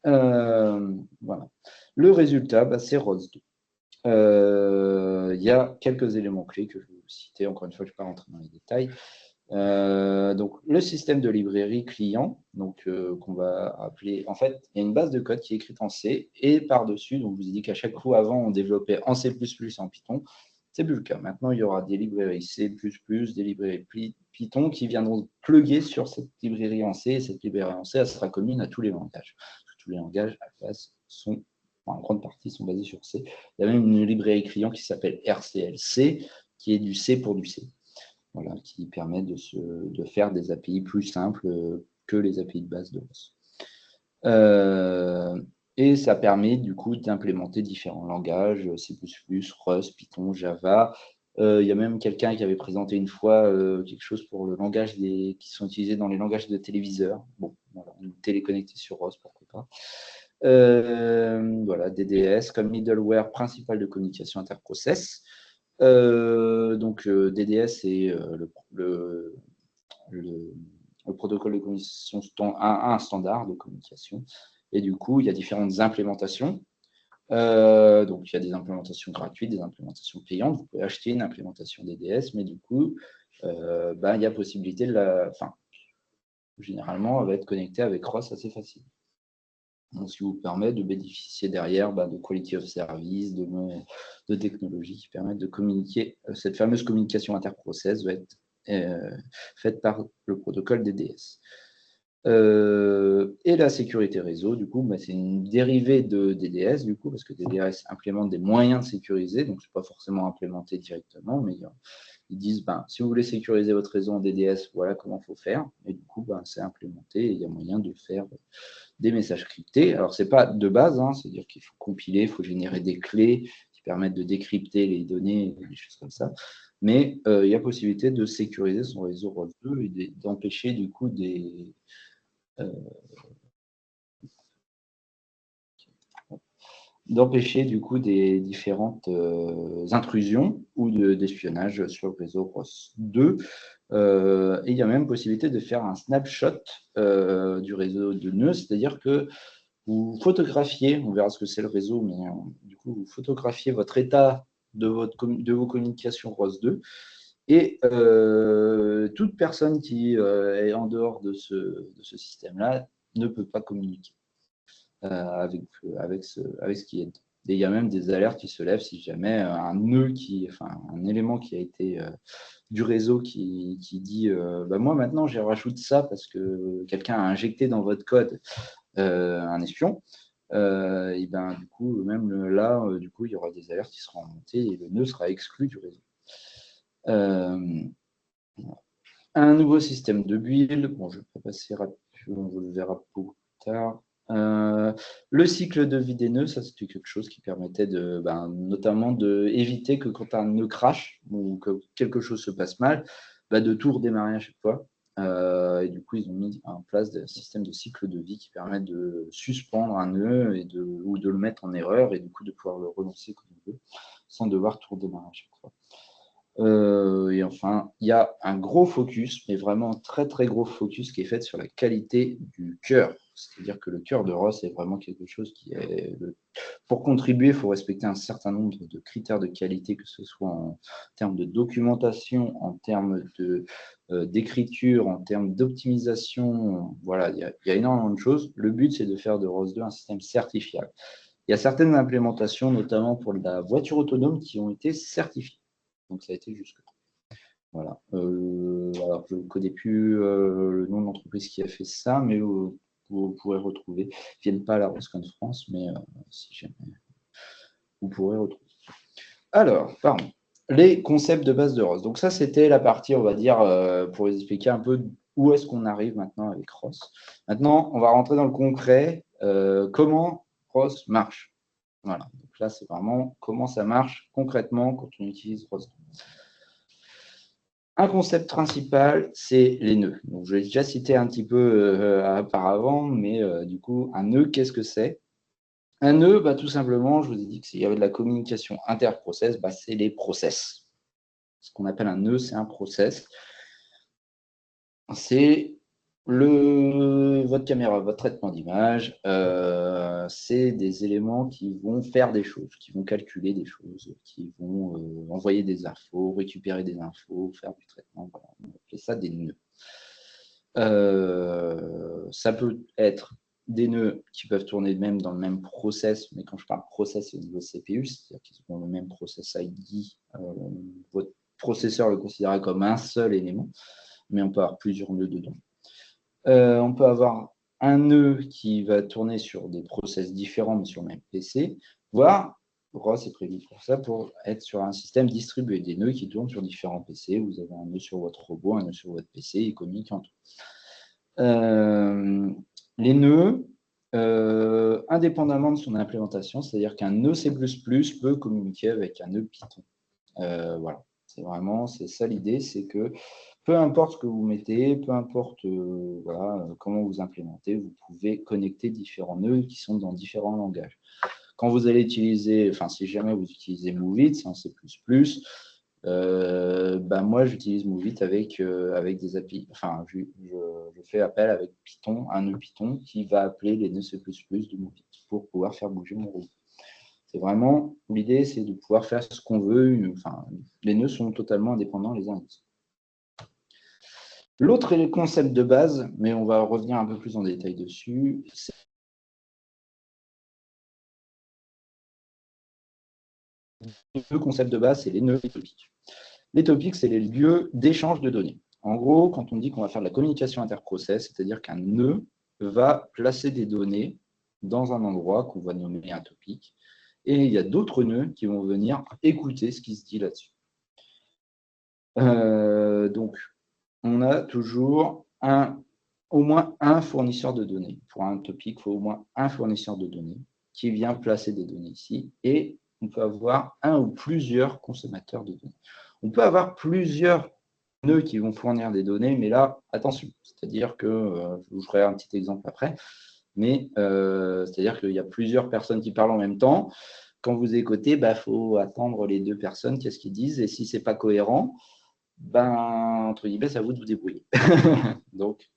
Voilà. Le résultat, c'est ROS 2. Il y a quelques éléments clés que je vais vous citer. Encore une fois, je ne vais pas rentrer dans les détails. Donc, le système de librairie client, qu'on va appeler. En fait, il y a une base de code qui est écrite en C et par-dessus, donc je vous ai dit qu'à chaque fois avant, on développait en C++ et en Python. C'est plus le cas. Maintenant, il y aura des librairies C++, des librairies Python qui viendront plugger sur cette librairie en C. Et cette librairie en C, elle sera commune à tous les langages. Tous les langages, à la base, en grande partie, sont basés sur C. Il y a même une librairie client qui s'appelle RCLC, qui est du C pour du C. Voilà, qui permet de faire des API plus simples que les API de base de ROS. Et ça permet du coup d'implémenter différents langages, C++, Rust, Python, Java. Il y a même quelqu'un qui avait présenté une fois quelque chose pour le langage qui sont utilisés dans les langages de téléviseurs. Bon, voilà, on est téléconnecté sur ROS, pourquoi pas. Voilà, DDS comme middleware principal de communication interprocess. DDS, c'est le protocole de communication, un standard de communication. Et du coup, il y a différentes implémentations. Donc, il y a des implémentations gratuites, des implémentations payantes. Vous pouvez acheter une implémentation DDS, mais du coup, il y a possibilité généralement, elle va être connectée avec ROS assez facile. Donc, ce qui vous permet de bénéficier derrière de quality of service, de technologies qui permettent de communiquer. Cette fameuse communication interprocess va être faite par le protocole DDS. Et la sécurité réseau, du coup, bah, c'est une dérivée de DDS, du coup, parce que DDS implémente des moyens de sécuriser, donc ce n'est pas forcément implémenté directement, mais ils disent, ben, si vous voulez sécuriser votre réseau en DDS, voilà comment il faut faire. Et du coup, ben, c'est implémenté et il y a moyen de faire des messages cryptés. Alors, ce n'est pas de base, hein, c'est-à-dire qu'il faut compiler, il faut générer des clés qui permettent de décrypter les données, des choses comme ça. Mais il y a possibilité de sécuriser son réseau ROS2 et d'empêcher du coup des différentes intrusions ou d'espionnage sur le réseau ROS2. Et il y a même possibilité de faire un snapshot du réseau de nœuds, c'est-à-dire que vous photographiez, on verra ce que c'est le réseau, mais du coup, vous photographiez votre état de vos communications ROS2 et toute personne qui est en dehors de ce système-là ne peut pas communiquer avec ce qui est. Et il y a même des alertes qui se lèvent si jamais un élément qui a été du réseau qui dit bah moi maintenant j'ai rajouté ça parce que quelqu'un a injecté dans votre code un espion. Et ben du coup même là du coup il y aura des alertes qui seront remontées et le nœud sera exclu du réseau. Un nouveau système de build, bon je vais pas passer rapidement, on le verra plus tard. Le cycle de vie des nœuds, ça c'était quelque chose qui permettait notamment d'éviter que quand un nœud crash ou que quelque chose se passe mal, de tout redémarrer à chaque fois. Et du coup, ils ont mis en place des systèmes de cycle de vie qui permettent de suspendre un nœud ou de le mettre en erreur et du coup de pouvoir le relancer comme on veut sans devoir tout redémarrer à chaque fois. Et enfin, il y a un gros focus, mais vraiment un très très gros focus qui est fait sur la qualité du cœur. C'est-à-dire que le cœur de ROS est vraiment quelque chose qui est... Pour contribuer, il faut respecter un certain nombre de critères de qualité, que ce soit en termes de documentation, en termes d'écriture, en termes d'optimisation. Voilà, il y a énormément de choses. Le but, c'est de faire de ROS2 un système certifiable. Il y a certaines implémentations, notamment pour la voiture autonome, qui ont été certifiées. Donc, ça a été jusque. Voilà. Alors, je ne connais plus le nom de l'entreprise qui a fait ça, mais vous pourrez retrouver. Ils ne viennent pas à la ROSCON France, mais si jamais, vous pourrez retrouver. Alors, pardon. Les concepts de base de ROS. Donc, ça, c'était la partie, on va dire, pour vous expliquer un peu où est-ce qu'on arrive maintenant avec ROS. Maintenant, on va rentrer dans le concret. Comment ROS marche. Voilà. Donc là, c'est vraiment comment ça marche concrètement quand on utilise ROS. Un concept principal, c'est les nœuds. Donc, je l'ai déjà cité un petit peu auparavant, mais du coup, un nœud, qu'est-ce que c'est? Un nœud, tout simplement, je vous ai dit qu'il y avait de la communication inter-process, c'est les process. Ce qu'on appelle un nœud, c'est un process. C'est votre caméra, votre traitement d'image, c'est des éléments qui vont faire des choses, qui vont calculer des choses, qui vont envoyer des infos, récupérer des infos, faire du traitement. Voilà. On appelle ça des nœuds. Ça peut être des nœuds qui peuvent tourner même dans le même process, mais quand je parle process, c'est au niveau CPU, c'est-à-dire qu'ils ont le même process ID. Votre processeur le considérera comme un seul élément, mais on peut avoir plusieurs nœuds dedans. On peut avoir un nœud qui va tourner sur des process différents, mais sur le même PC, voire, ROS est prévu pour ça, pour être sur un système distribué, des nœuds qui tournent sur différents PC. Vous avez un nœud sur votre robot, un nœud sur votre PC, ils communiquent entre eux. Les nœuds, indépendamment de son implémentation, c'est-à-dire qu'un nœud C++ peut communiquer avec un nœud Python. Voilà, c'est ça l'idée, c'est que peu importe ce que vous mettez, peu importe comment vous implémentez, vous pouvez connecter différents nœuds qui sont dans différents langages. Quand vous allez utiliser, si jamais vous utilisez Moveit, c'est en C++, moi j'utilise Moveit avec des API. Je fais appel avec Python, un nœud Python qui va appeler les nœuds C++ de Moveit pour pouvoir faire bouger mon robot. C'est vraiment, l'idée, c'est de pouvoir faire ce qu'on veut. Les nœuds sont totalement indépendants les uns des autres. L'autre concept de base, mais on va revenir un peu plus en détail dessus, c'est le concept de base, c'est les nœuds topiques. Les topics, c'est les lieux d'échange de données. En gros, quand on dit qu'on va faire de la communication interprocess, c'est-à-dire qu'un nœud va placer des données dans un endroit qu'on va nommer un topic, et il y a d'autres nœuds qui vont venir écouter ce qui se dit là-dessus. Donc, on a toujours au moins un fournisseur de données. Pour un topic, il faut au moins un fournisseur de données qui vient placer des données ici, et on peut avoir un ou plusieurs consommateurs de données. On peut avoir plusieurs nœuds qui vont fournir des données, mais là, attention, c'est-à-dire que, je vous ferai un petit exemple après, mais c'est-à-dire qu'il y a plusieurs personnes qui parlent en même temps. Quand vous écoutez, faut attendre les deux personnes, qu'est-ce qu'ils disent, et si ce n'est pas cohérent, entre guillemets, c'est à vous de vous débrouiller. Donc,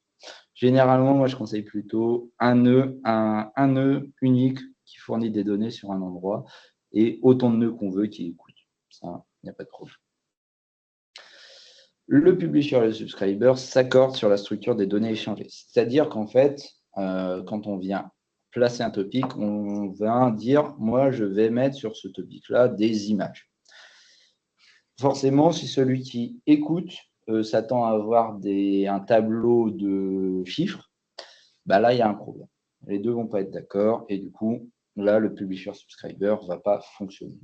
généralement, moi, je conseille plutôt un nœud unique qui fournit des données sur un endroit et autant de nœuds qu'on veut qui écoutent. Ça, il n'y a pas de problème. Le publisher et le subscriber s'accordent sur la structure des données échangées. C'est-à-dire qu'en fait, quand on vient placer un topic, on va dire, moi, je vais mettre sur ce topic-là des images. Forcément, si celui qui écoute s'attend à avoir un tableau de chiffres, là, il y a un problème. Les deux ne vont pas être d'accord et du coup, là, le publisher-subscriber ne va pas fonctionner.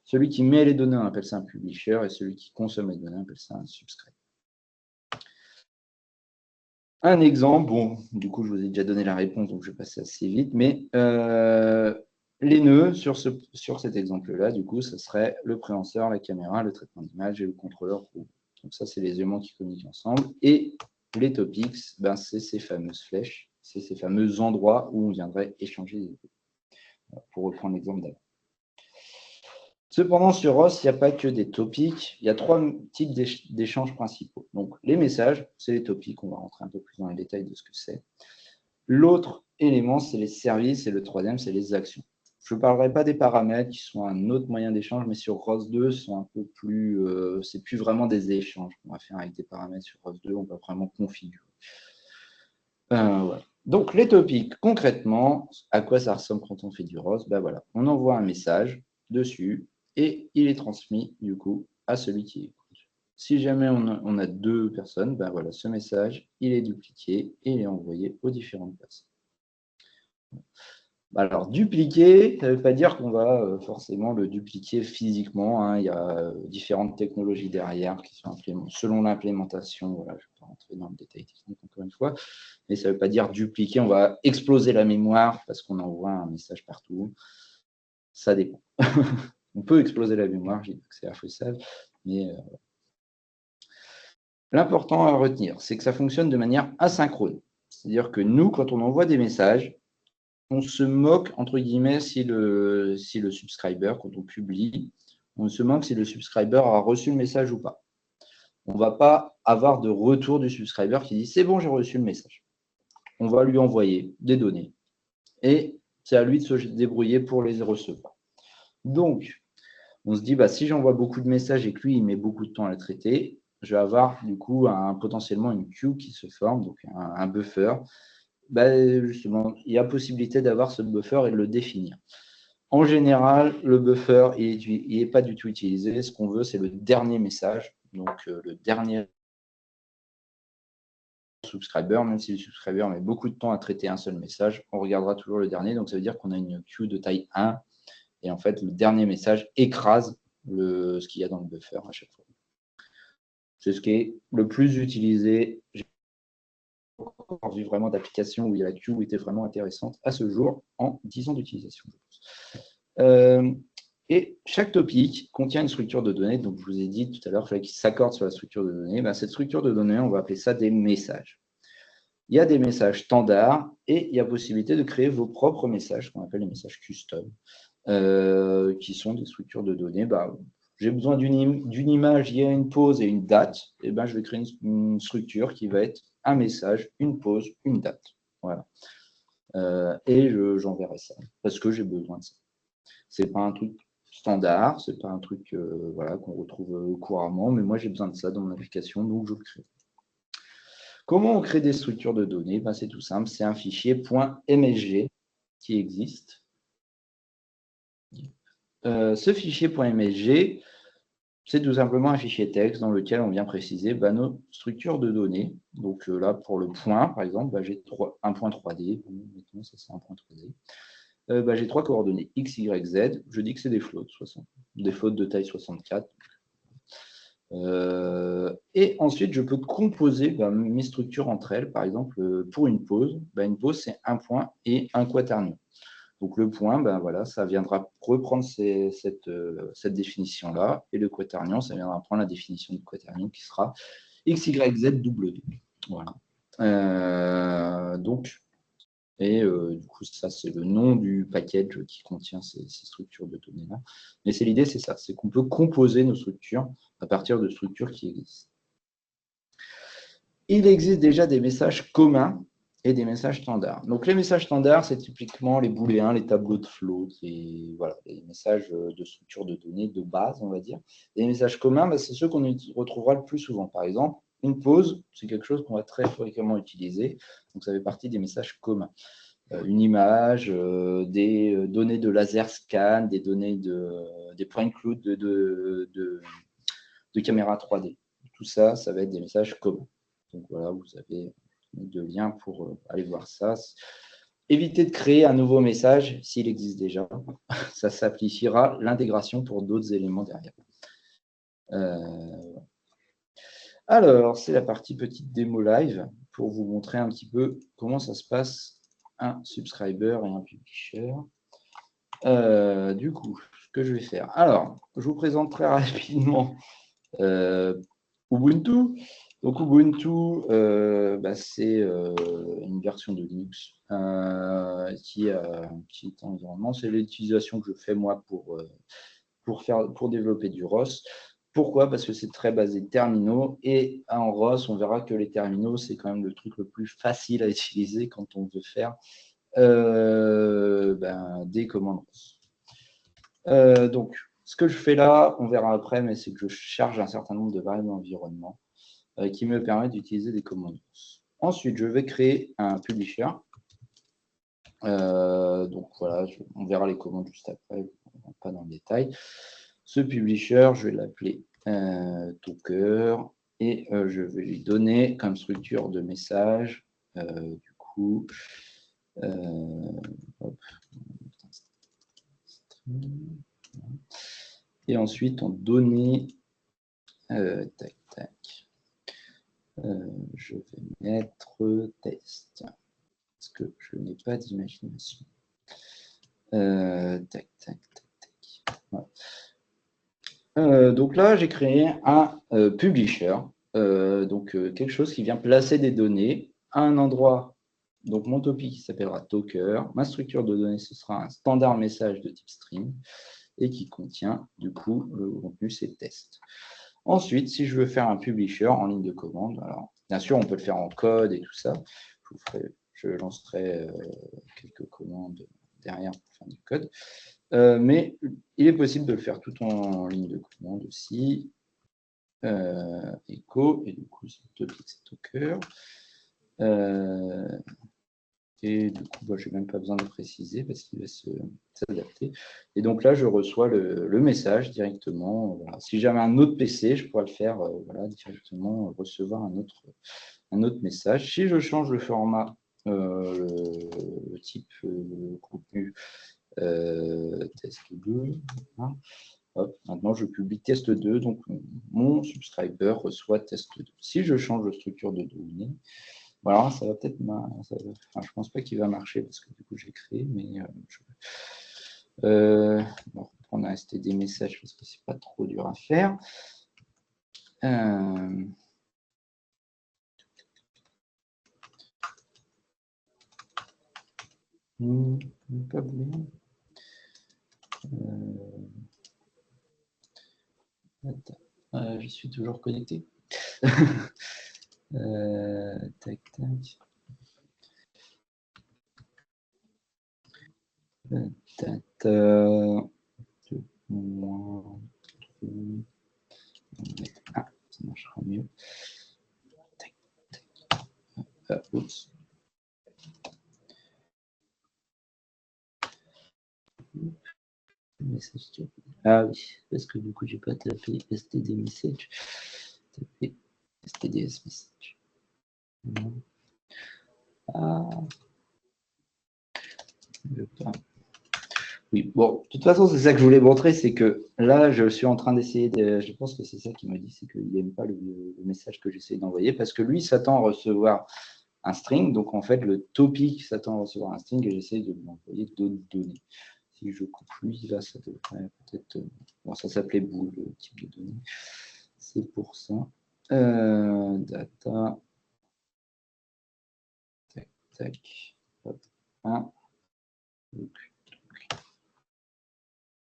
Celui qui met les données, on appelle ça un publisher, et celui qui consomme les données, on appelle ça un subscriber. Un exemple, bon, du coup, je vous ai déjà donné la réponse, donc je vais passer assez vite, mais les nœuds sur cet exemple-là, du coup, ce serait le préhenseur, la caméra, le traitement d'image et le contrôleur. Donc ça, c'est les éléments qui communiquent ensemble. Et les topics, c'est ces fameuses flèches, c'est ces fameux endroits où on viendrait échanger des données. Pour reprendre l'exemple d'avant. Cependant, sur ROS, il n'y a pas que des topics, il y a trois types d'échanges principaux. Donc, les messages, c'est les topics, on va rentrer un peu plus dans les détails de ce que c'est. L'autre élément, c'est les services, et le troisième, c'est les actions. Je ne parlerai pas des paramètres qui sont un autre moyen d'échange, mais sur ROS 2, sont un peu plus, c'est plus vraiment des échanges qu'on va faire avec des paramètres sur ROS 2, on va vraiment configurer. Voilà. Donc, les topics, concrètement, à quoi ça ressemble quand on fait du ROS? Voilà. On envoie un message dessus et il est transmis, du coup, à celui qui écoute. Si jamais on a deux personnes, voilà, ce message, il est dupliqué et il est envoyé aux différentes personnes. Alors, dupliquer, ça ne veut pas dire qu'on va forcément le dupliquer physiquement. Hein. Il y a différentes technologies derrière qui sont selon l'implémentation. Voilà, je ne vais pas rentrer dans le détail technique encore une fois, mais ça ne veut pas dire dupliquer. On va exploser la mémoire parce qu'on envoie un message partout. Ça dépend. On peut exploser la mémoire, je dis que c'est infaisable, mais l'important à retenir, c'est que ça fonctionne de manière asynchrone. C'est-à-dire que nous, quand on envoie des messages, on se moque, entre guillemets, si le subscriber, quand on publie, on se moque si le subscriber a reçu le message ou pas. On ne va pas avoir de retour du subscriber qui dit « c'est bon, j'ai reçu le message ». On va lui envoyer des données et c'est à lui de se débrouiller pour les recevoir. Donc, on se dit si j'envoie beaucoup de messages et que lui, il met beaucoup de temps à le traiter, je vais avoir du coup potentiellement une queue qui se forme, donc un buffer. Justement, il y a possibilité d'avoir ce buffer et de le définir. En général, le buffer, il n'est pas du tout utilisé. Ce qu'on veut, c'est le dernier message, donc le dernier subscriber, même si le subscriber met beaucoup de temps à traiter un seul message, on regardera toujours le dernier, donc ça veut dire qu'on a une queue de taille 1, et en fait, le dernier message écrase ce qu'il y a dans le buffer à chaque fois. C'est ce qui est le plus utilisé. J'ai encore vu vraiment d'applications où la queue était vraiment intéressante à ce jour en 10 ans d'utilisation, je pense. Et chaque topic contient une structure de données. Donc, je vous ai dit tout à l'heure qu'il s'accorde sur la structure de données. Cette structure de données, on va appeler ça des messages. Il y a des messages standards et il y a possibilité de créer vos propres messages, qu'on appelle les messages custom, qui sont des structures de données. J'ai besoin d'une image, il y a une pause et une date. Et je vais créer une structure qui va être un message, une pause, une date. Voilà. Et j'enverrai ça parce que j'ai besoin de ça. Ce n'est pas un truc standard, ce n'est pas un truc qu'on retrouve couramment, mais moi j'ai besoin de ça dans mon application, donc je le crée. Comment on crée des structures de données? C'est tout simple, c'est un fichier .msg qui existe. Ce fichier .msg, c'est tout simplement un fichier texte dans lequel on vient préciser nos structures de données. Donc là, pour le point, par exemple, j'ai un point 3D. Mettons, ça c'est un point 3D. J'ai 3 coordonnées x, y, z. Je dis que c'est des floats, des floats de taille 64. Et ensuite, je peux composer mes structures entre elles. Par exemple, pour une pause, une pause, c'est un point et un quaternion. Donc le point, voilà, ça viendra reprendre cette définition-là. Et le quaternion, ça viendra prendre la définition du quaternion qui sera x, y, z, w. Voilà. Du coup, ça, c'est le nom du package qui contient ces structures de données-là. Mais l'idée, c'est ça, c'est qu'on peut composer nos structures à partir de structures qui existent. Il existe déjà des messages communs et des messages standards. Donc, les messages standards, c'est typiquement les booléens, les tableaux de float, les messages de structure de données de base, on va dire. Les messages communs, c'est ceux qu'on retrouvera le plus souvent. Par exemple, une pause, c'est quelque chose qu'on va très fréquemment utiliser. Donc, ça fait partie des messages communs. Une image, des données de laser scan, des données des point cloud de caméra 3D. Tout ça, ça va être des messages communs. Donc voilà, vous avez deux liens pour aller voir ça. Évitez de créer un nouveau message s'il existe déjà. Ça simplifiera l'intégration pour d'autres éléments derrière. Alors, c'est la partie petite démo live pour vous montrer un petit peu comment ça se passe un subscriber et un publisher. Du coup, ce que je vais faire. Alors, je vous présente très rapidement Ubuntu. Donc Ubuntu, c'est une version de Linux qui est un petit environnement. C'est l'utilisation que je fais moi pour développer du ROS. Pourquoi? Parce que c'est très basé terminaux et en ROS, on verra que les terminaux, c'est quand même le truc le plus facile à utiliser quand on veut faire des commandes ROS. Donc, ce que je fais là, on verra après, mais c'est que je charge un certain nombre de variables d'environnement qui me permettent d'utiliser des commandes ROS. Ensuite, je vais créer un publisher. Donc voilà, on verra les commandes juste après, pas dans le détail. Ce publisher, je vais l'appeler Talker et je vais lui donner comme structure de message, du coup, hop. Et ensuite, en données, tac, tac, je vais mettre test, parce que je n'ai pas d'imagination. Tac, tac, tac, tac. Voilà. Donc là, j'ai créé un publisher, quelque chose qui vient placer des données à un endroit. Donc mon topic qui s'appellera Talker, ma structure de données, ce sera un standard message de type string et qui contient du coup le contenu, c'est test. Ensuite, si je veux faire un publisher en ligne de commande, alors bien sûr, on peut le faire en code et tout ça. Je lancerai quelques commandes derrière pour faire du code. Mais il est possible de le faire tout en ligne de commande aussi. Echo, et du coup, c'est topic, c'est Talker. Et du coup, je n'ai même pas besoin de préciser parce qu'il va s'adapter. Et donc là, je reçois le message directement. Voilà. Si j'avais un autre PC, je pourrais le faire directement, recevoir un autre message. Si je change le format, le type contenu test 2, hein, hop, maintenant je publie test 2, donc mon subscriber reçoit test 2. Si je change de structure de données, voilà, ça va peut-être. Je pense pas qu'il va marcher parce que du coup j'ai créé, mais on a resté des messages parce que c'est pas trop dur à faire. Pas voulu. Je suis toujours connecté. Tac, tac. Ah, ça marchera mieux. Tac, tac. Oups. Ah oui, parce que du coup, j'ai pas tapé std message. Tapé stds message. Ah. Oui, bon, de toute façon, c'est ça que je voulais montrer, c'est que là, je suis en train d'essayer de. Je pense que c'est ça qui me dit, c'est qu'il n'aime pas le message que j'essaie d'envoyer, parce que lui s'attend à recevoir un string, donc en fait, le topic s'attend à recevoir un string et j'essaie de lui envoyer d'autres données. Si je coupe lui, là, ça devrait peut-être. Bon, ça s'appelait bool, le type de données. C'est pour ça. Data. Tac, tac. Hop. 1.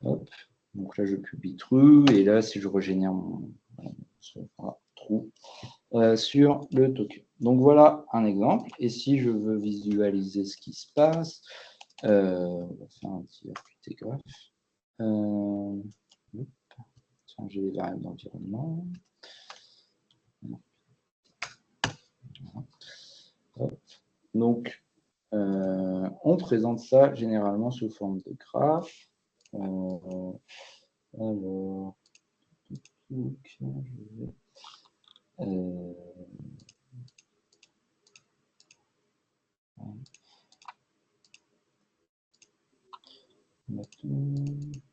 Hop. Donc là, je publie true. Et là, si je régénère mon true sur le token. Donc voilà un exemple. Et si je veux visualiser ce qui se passe, on va faire un petit RQT graph. Changer les variables d'environnement. Donc, on présente ça généralement sous forme de graphe. Alors, je vais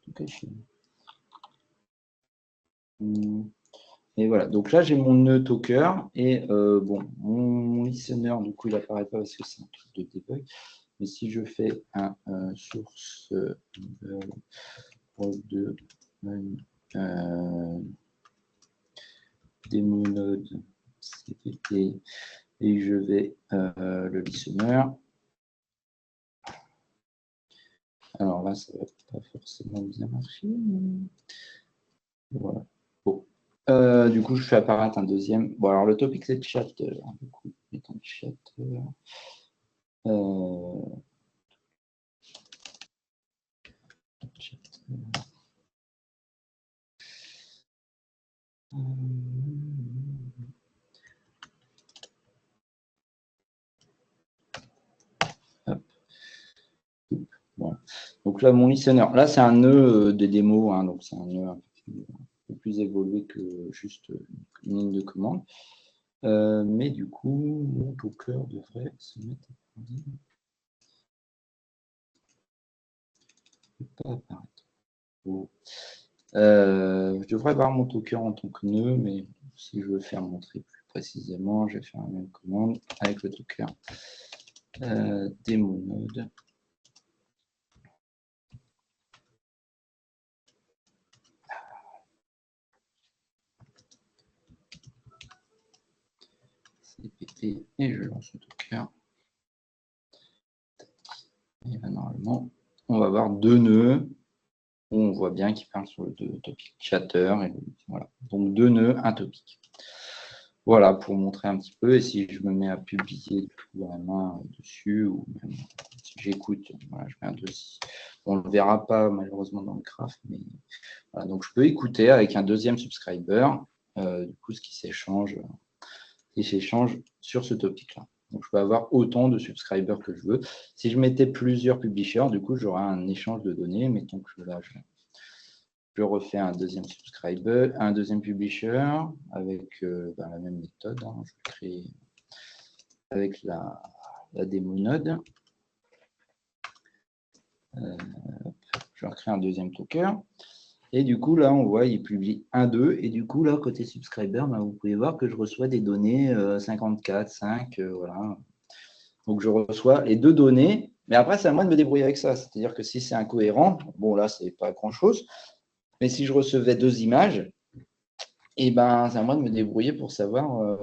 tout cacher. Et voilà, donc là j'ai mon nœud Talker et bon, mon listener, du coup il apparaît pas parce que c'est un truc de debug. Mais si je fais un source de démo node cpp et je vais le listener. Alors là, ça va pas forcément bien marcher. Voilà. Bon. Du coup, je fais apparaître un deuxième. Bon, alors le topic, c'est le chat. Du coup, mettons le chat. Hop. Voilà. Donc là, mon listener, là, c'est un nœud de démo, hein, donc c'est un nœud un peu plus évolué que juste une ligne de commande. Mais du coup, mon Talker devrait se mettre à produire. Il ne peut pas apparaître. Bon. Je devrais avoir mon Talker en tant que nœud, mais si je veux faire montrer plus précisément, je vais faire la même commande avec le Talker démo node. CPT et je lance le Talker. Et là, normalement, on va avoir deux nœuds où on voit bien qu'ils parlent sur le topic chatter. Et voilà. Donc deux nœuds, un topic. Voilà, pour montrer un petit peu. Et si je me mets à publier tout à la main dessus, ou même si j'écoute, voilà, je mets un dossier. On ne le verra pas malheureusement dans le graph, mais voilà, donc je peux écouter avec un deuxième subscriber, du coup, ce qui s'échange sur ce topic-là. Donc, je peux avoir autant de subscribers que je veux. Si je mettais plusieurs publishers, du coup, j'aurai un échange de données. Mettons que là, je refais un deuxième subscriber, un deuxième publisher avec la même méthode. Hein. Je crée avec la démo node. Je vais recréer un deuxième token. Et du coup, là, on voit, il publie 1, 2. Et du coup, là, côté subscriber, vous pouvez voir que je reçois des données 54, 5, voilà. Donc, je reçois les deux données. Mais après, c'est à moi de me débrouiller avec ça. C'est-à-dire que si c'est incohérent, bon, là, c'est pas grand-chose. Mais si je recevais deux images, et ben, c'est à moi de me débrouiller pour savoir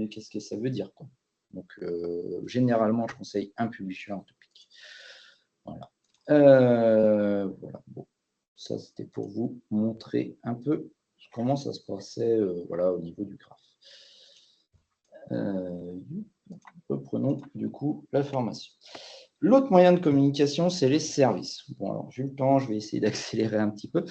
qu'est-ce que ça veut dire, quoi. Donc, généralement, je conseille un publisher en topic. Voilà. Voilà. Bon. Ça, c'était pour vous montrer un peu comment ça se passait voilà, au niveau du graphe. Reprenons du coup la formation. L'autre moyen de communication, c'est les services. Bon, alors, j'ai le temps, je vais essayer d'accélérer un petit peu.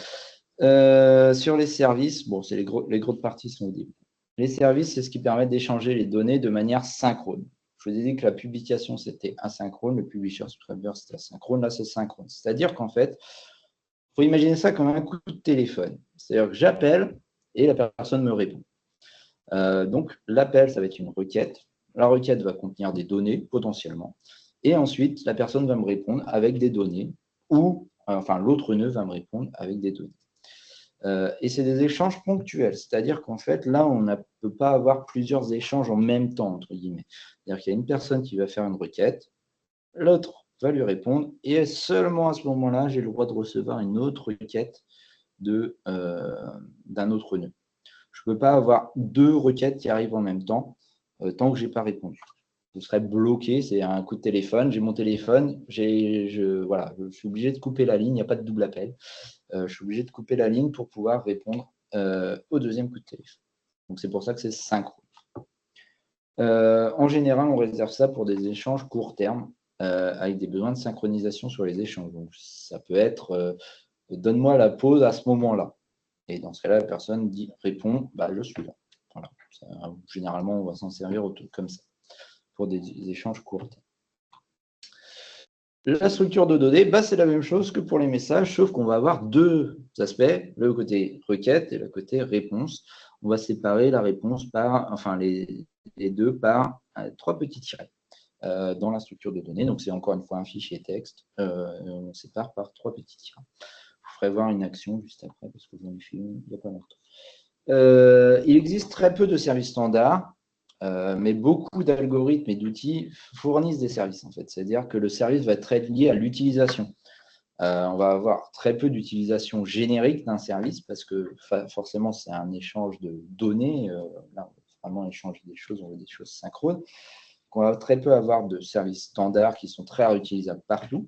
Sur les services, bon, c'est les grosses parties sont au début. Les services, c'est ce qui permet d'échanger les données de manière synchrone. Je vous ai dit que la publication, c'était asynchrone, le publisher subscriber, c'était asynchrone. Là, c'est synchrone. C'est-à-dire qu'en fait, faut imaginer ça comme un coup de téléphone. C'est-à-dire que j'appelle et la personne me répond. Donc, l'appel, ça va être une requête. La requête va contenir des données, potentiellement. Et ensuite, la personne va me répondre avec des données ou, enfin, l'autre nœud va me répondre avec des données. Et c'est des échanges ponctuels, c'est-à-dire qu'en fait, là, on ne peut pas avoir plusieurs échanges en même temps, entre guillemets. C'est-à-dire qu'il y a une personne qui va faire une requête, l'autre va lui répondre, et seulement à ce moment-là, j'ai le droit de recevoir une autre requête d'un autre nœud. Je ne peux pas avoir deux requêtes qui arrivent en même temps tant que je n'ai pas répondu. Je serais bloqué, c'est un coup de téléphone, j'ai mon téléphone, voilà, je suis obligé de couper la ligne, il n'y a pas de double appel. Je suis obligé de couper la ligne pour pouvoir répondre au deuxième coup de téléphone. Donc c'est pour ça que c'est synchrone. En général, on réserve ça pour des échanges court terme avec des besoins de synchronisation sur les échanges. Donc ça peut être donne-moi la pause à ce moment-là. Et dans ce cas-là, la personne répond je suis là. Voilà. Généralement, on va s'en servir comme ça pour des échanges courts terme. La structure de données, c'est la même chose que pour les messages, sauf qu'on va avoir deux aspects, le côté requête et le côté réponse. On va séparer la réponse les deux par trois petits tirets dans la structure de données. Donc, c'est encore une fois un fichier texte. On sépare par trois petits tirets. Je ferai voir une action juste après, parce que j'en ai fait une il n'y a pas longtemps. Il existe très peu de services standards. Mais beaucoup d'algorithmes et d'outils fournissent des services, en fait. C'est-à-dire que le service va être très lié à l'utilisation. On va avoir très peu d'utilisation générique d'un service parce que forcément, c'est un échange de données. Là, on va vraiment échanger des choses, on veut des choses synchrones. Donc, on va très peu avoir de services standards qui sont très réutilisables partout.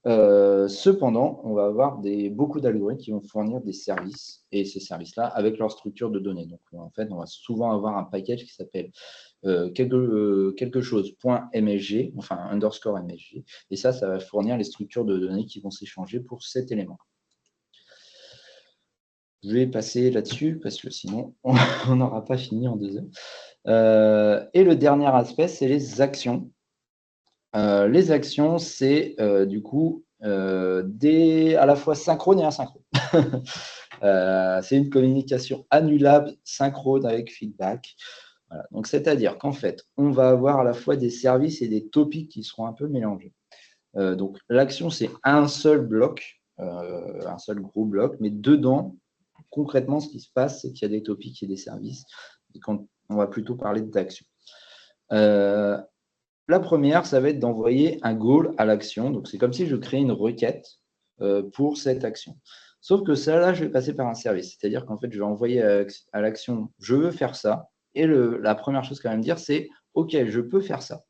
Cependant, on va avoir beaucoup d'algorithmes qui vont fournir des services, et ces services-là avec leur structure de données. Donc, en fait, on va souvent avoir un package qui s'appelle quelque chose .msg, enfin underscore msg, et ça va fournir les structures de données qui vont s'échanger pour cet élément. Je vais passer là-dessus parce que sinon, on n'aura pas fini en 2 heures. Et le dernier aspect, c'est les actions. Les actions, c'est du coup à la fois synchrone et asynchrone. C'est une communication annulable, synchrone avec feedback. Voilà. Donc, c'est-à-dire qu'en fait, on va avoir à la fois des services et des topics qui seront un peu mélangés. Donc, l'action, c'est un seul bloc, un seul gros bloc, mais dedans, concrètement, ce qui se passe, c'est qu'il y a des topics et des services. Et quand on va plutôt parler d'action. La première, ça va être d'envoyer un goal à l'action. Donc, c'est comme si je crée une requête pour cette action. Sauf que ça, là, je vais passer par un service. C'est-à-dire qu'en fait, je vais envoyer à l'action, je veux faire ça. Et la première chose qu'elle va me dire, c'est OK, je peux faire ça.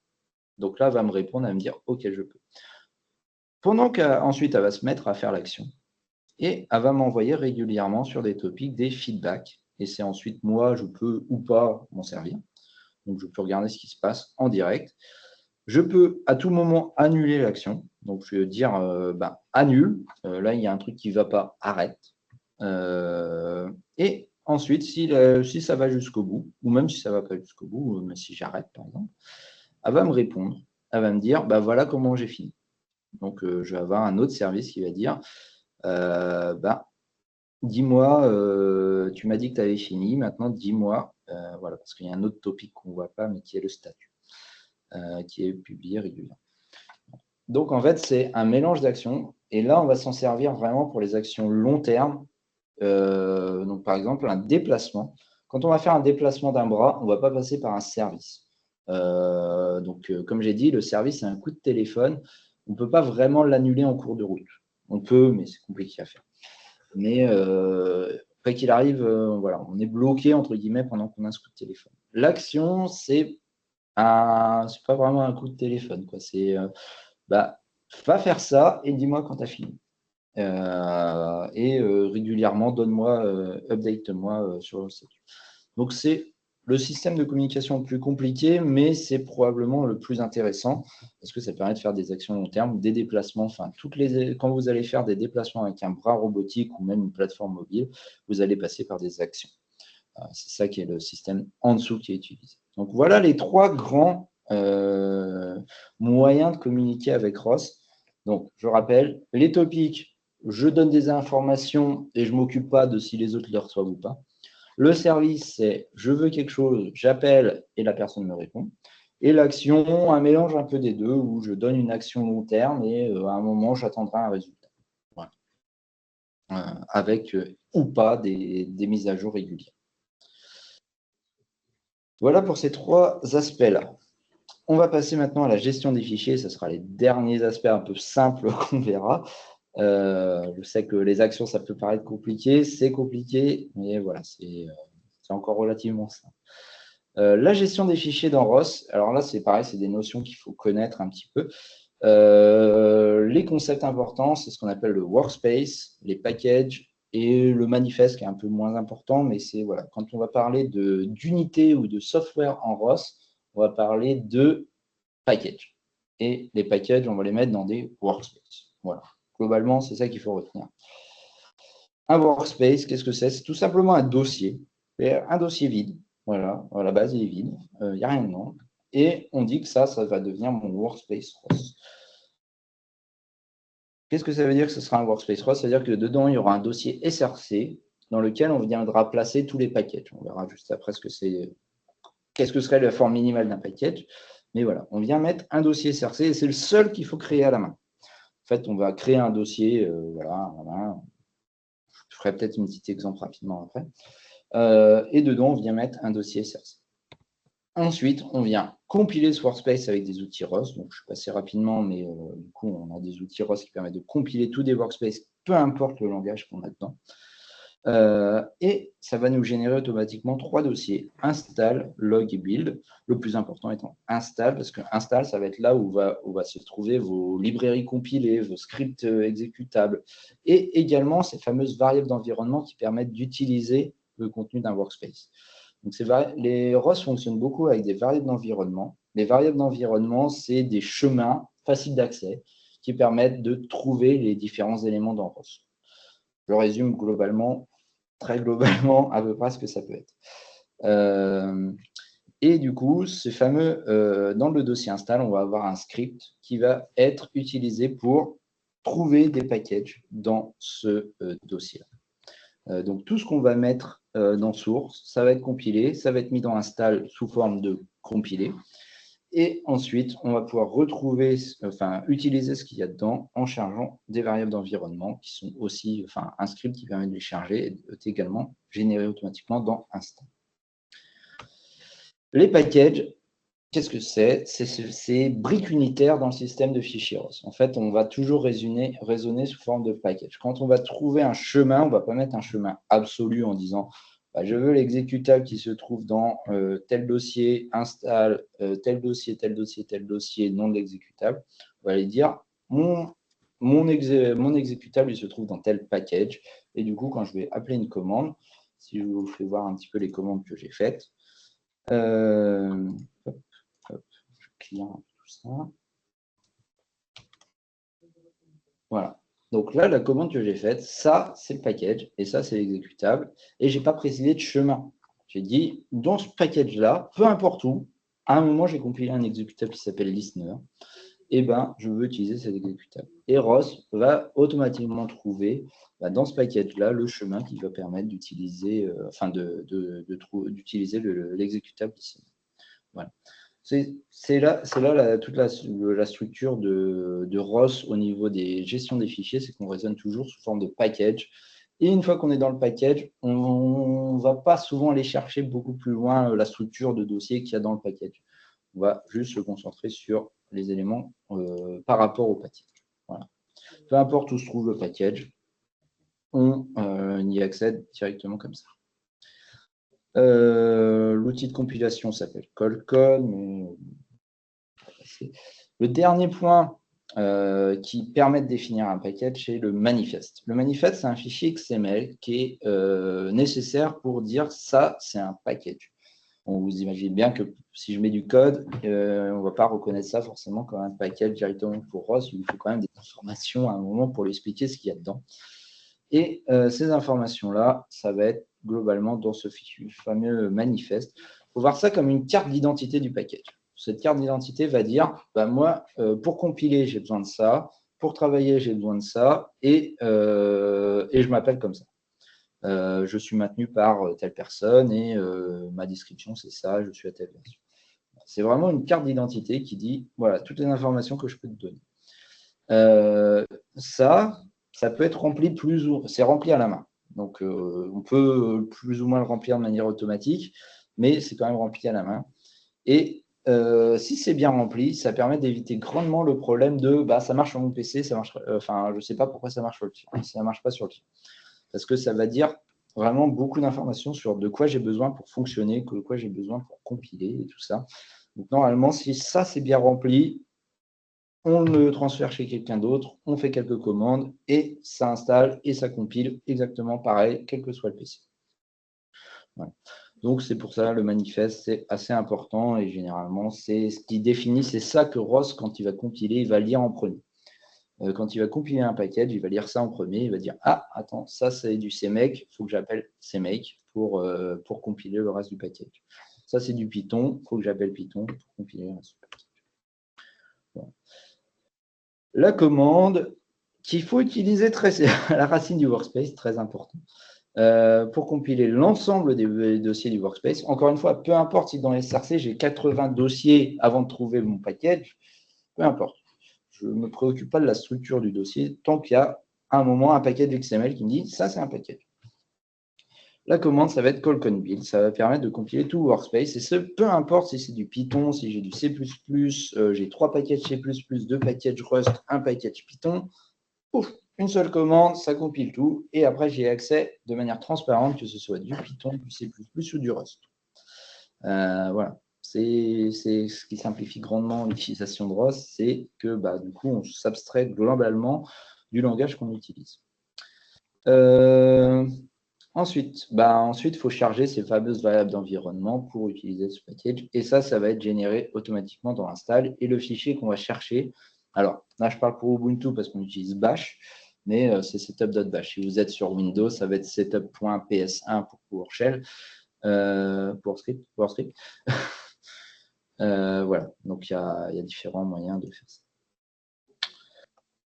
Donc là, elle va me répondre, elle va me dire OK, je peux. Pendant qu'ensuite, elle va se mettre à faire l'action. Et elle va m'envoyer régulièrement sur des topics des feedbacks. Et c'est ensuite moi, je peux ou pas m'en servir. Donc, je peux regarder ce qui se passe en direct. Je peux à tout moment annuler l'action. Donc, je vais dire annule. Là, il y a un truc qui ne va pas, arrête. Et ensuite, si ça va jusqu'au bout, ou même si ça ne va pas jusqu'au bout, mais si j'arrête, par exemple, elle va me répondre. Elle va me dire, voilà comment j'ai fini. Donc, je vais avoir un autre service qui va dire, dis-moi, tu m'as dit que tu avais fini, maintenant dis-moi, voilà, parce qu'il y a un autre topic qu'on ne voit pas, mais qui est le statut, qui est publié régulièrement. Donc, en fait, c'est un mélange d'actions. Et là, on va s'en servir vraiment pour les actions long terme. Donc, par exemple, un déplacement. Quand on va faire un déplacement d'un bras, on ne va pas passer par un service. Comme j'ai dit, le service, c'est un coup de téléphone. On ne peut pas vraiment l'annuler en cours de route. On peut, mais c'est compliqué à faire. Mais après qu'il arrive, voilà, on est bloqué, entre guillemets, pendant qu'on a ce coup de téléphone. L'action, c'est pas vraiment un coup de téléphone, quoi. C'est va faire ça et dis-moi quand tu as fini. Régulièrement, donne-moi, update-moi sur le statut. Donc, c'est le système de communication le plus compliqué, mais c'est probablement le plus intéressant parce que ça permet de faire des actions long terme, des déplacements. Enfin, quand vous allez faire des déplacements avec un bras robotique ou même une plateforme mobile, vous allez passer par des actions. C'est ça qui est le système en dessous qui est utilisé. Donc, voilà les trois grands moyens de communiquer avec ROS. Donc, je rappelle, les topics, je donne des informations et je ne m'occupe pas de si les autres les reçoivent ou pas. Le service, c'est je veux quelque chose, j'appelle et la personne me répond. Et l'action, un mélange un peu des deux, où je donne une action long terme et à un moment, j'attendrai un résultat. Voilà. Avec ou pas des mises à jour régulières. Voilà pour ces trois aspects-là. On va passer maintenant à la gestion des fichiers. Ce sera les derniers aspects un peu simples qu'on verra. Je sais que les actions, ça peut paraître compliqué. C'est compliqué, mais voilà, c'est encore relativement simple. La gestion des fichiers dans ROS, alors là, c'est pareil, c'est des notions qu'il faut connaître un petit peu. Les concepts importants, c'est ce qu'on appelle le workspace, les packages et le manifeste qui est un peu moins important, mais c'est voilà, quand on va parler d'unité ou de software en ROS, on va parler de packages. Et les packages, on va les mettre dans des workspaces. Voilà. Globalement, c'est ça qu'il faut retenir. Un workspace, qu'est-ce que c'est? C'est tout simplement un dossier vide. Voilà, à la base, il est vide. Il n'y a rien dedans. Et on dit que ça va devenir mon workspace ROS. Qu'est-ce que ça veut dire que ce sera un workspace ROS? C'est-à-dire que dedans, il y aura un dossier SRC dans lequel on viendra placer tous les packages. On verra juste après qu'est-ce que serait la forme minimale d'un package. Mais voilà, on vient mettre un dossier SRC et c'est le seul qu'il faut créer à la main. En fait, on va créer un dossier, voilà, je ferai peut-être un petit exemple rapidement après. Et dedans, on vient mettre un dossier SRC. Ensuite, on vient compiler ce workspace avec des outils ROS. Donc, je suis passé rapidement, mais du coup, on a des outils ROS qui permettent de compiler tous des workspaces, peu importe le langage qu'on a dedans. Et ça va nous générer automatiquement trois dossiers, install, log et build. Le plus important étant install, parce que install, ça va être là où va se trouver vos librairies compilées, vos scripts exécutables, et également ces fameuses variables d'environnement qui permettent d'utiliser le contenu d'un workspace. Donc, les ROS fonctionnent beaucoup avec des variables d'environnement. Les variables d'environnement, c'est des chemins faciles d'accès qui permettent de trouver les différents éléments dans ROS. Je résume globalement, très globalement, à peu près ce que ça peut être. Et du coup, ce fameux, dans le dossier install, on va avoir un script qui va être utilisé pour trouver des packages dans ce dossier-là. Donc, tout ce qu'on va mettre dans source, ça va être compilé, ça va être mis dans install sous forme de compilé. Et ensuite, on va pouvoir utiliser ce qu'il y a dedans en chargeant des variables d'environnement qui sont aussi, un script qui permet de les charger est également généré automatiquement dans install. Les packages, qu'est-ce que c'est? C'est briques unitaires dans le système de fichiers ROS. En fait, on va toujours raisonner sous forme de package. Quand on va trouver un chemin, on ne va pas mettre un chemin absolu en disant je veux l'exécutable qui se trouve dans tel dossier, install, tel dossier, tel dossier, tel dossier, nom de l'exécutable. On va aller dire mon exécutable, il se trouve dans tel package. Et du coup, quand je vais appeler une commande, si je vous fais voir un petit peu les commandes que j'ai faites, je clique tout ça. Voilà. Donc là, la commande que j'ai faite, ça, c'est le package et ça, c'est l'exécutable. Et je n'ai pas précisé de chemin. J'ai dit, dans ce package-là, peu importe où, à un moment, j'ai compilé un exécutable qui s'appelle listener. Et je veux utiliser cet exécutable. Et ROS va automatiquement trouver dans ce package-là le chemin qui va permettre d'utiliser d'utiliser l'exécutable listener. Voilà. C'est là toute la structure de ROS au niveau des gestions des fichiers, c'est qu'on raisonne toujours sous forme de package. Et une fois qu'on est dans le package, on ne va pas souvent aller chercher beaucoup plus loin la structure de dossier qu'il y a dans le package. On va juste se concentrer sur les éléments par rapport au package. Voilà. Peu importe où se trouve le package, on y accède directement comme ça. L'outil de compilation s'appelle Colcon. Le dernier point qui permet de définir un package, c'est le manifeste. Le manifeste, c'est un fichier XML qui est nécessaire pour dire ça, c'est un package. On vous imagine bien que si je mets du code, on ne va pas reconnaître ça forcément comme un package directement pour ROS. Il faut quand même des informations à un moment pour lui expliquer ce qu'il y a dedans. Et ces informations-là, ça va être globalement dans ce fameux manifeste. Il faut voir ça comme une carte d'identité du package. Cette carte d'identité va dire, moi, pour compiler, j'ai besoin de ça. pour travailler, j'ai besoin de ça, et je m'appelle comme ça. Je suis maintenu par telle personne, et ma description, c'est ça, je suis à telle version. C'est vraiment une carte d'identité qui dit, voilà, toutes les informations que je peux te donner. Ça peut être rempli c'est rempli à la main. Donc, on peut plus ou moins le remplir de manière automatique, mais c'est quand même rempli à la main. Et si c'est bien rempli, ça permet d'éviter grandement le problème de ça marche sur mon PC, ça marche, je ne sais pas pourquoi ça marche sur le tien, ça ne marche pas sur le tien. Parce que ça va dire vraiment beaucoup d'informations sur de quoi j'ai besoin pour fonctionner, de quoi j'ai besoin pour compiler et tout ça. Donc, normalement, si ça c'est bien rempli, on le transfère chez quelqu'un d'autre, on fait quelques commandes et ça installe et ça compile exactement pareil, quel que soit le PC. Voilà. Donc, c'est pour ça, le manifeste, c'est assez important et généralement, c'est ce qui définit, c'est ça que Ross, quand il va compiler, il va lire en premier. Quand il va compiler un package, il va lire ça en premier, il va dire « Ah, attends, ça c'est du CMake, il faut que j'appelle CMake pour compiler le reste du package. Ça c'est du Python, il faut que j'appelle Python pour compiler le reste du package. » Voilà. La commande qu'il faut utiliser à la racine du workspace, très important, pour compiler l'ensemble des dossiers du workspace. Encore une fois, peu importe si dans SRC, j'ai 80 dossiers avant de trouver mon package, peu importe. Je ne me préoccupe pas de la structure du dossier tant qu'il y a un moment un package XML qui me dit ça, c'est un package. La commande, ça va être call con build. Ça va permettre de compiler tout workspace. Et ce, peu importe si c'est du Python, si j'ai du C++, j'ai 3 packages C++, 2 packages Rust, un package Python. Ouf, une seule commande, ça compile tout. Et après, j'ai accès de manière transparente, que ce soit du Python, du C++ ou du Rust. Voilà. C'est ce qui simplifie grandement l'utilisation de ROS, c'est que du coup, on s'abstrait globalement du langage qu'on utilise. Ensuite, il faut charger ces fameuses variables d'environnement pour utiliser ce package. Et ça va être généré automatiquement dans l'install. Et le fichier qu'on va chercher, alors là, je parle pour Ubuntu parce qu'on utilise Bash, mais c'est setup.bash. Si vous êtes sur Windows, ça va être setup.ps1 pour PowerShell. PowerScript. Voilà, donc il y a différents moyens de faire ça.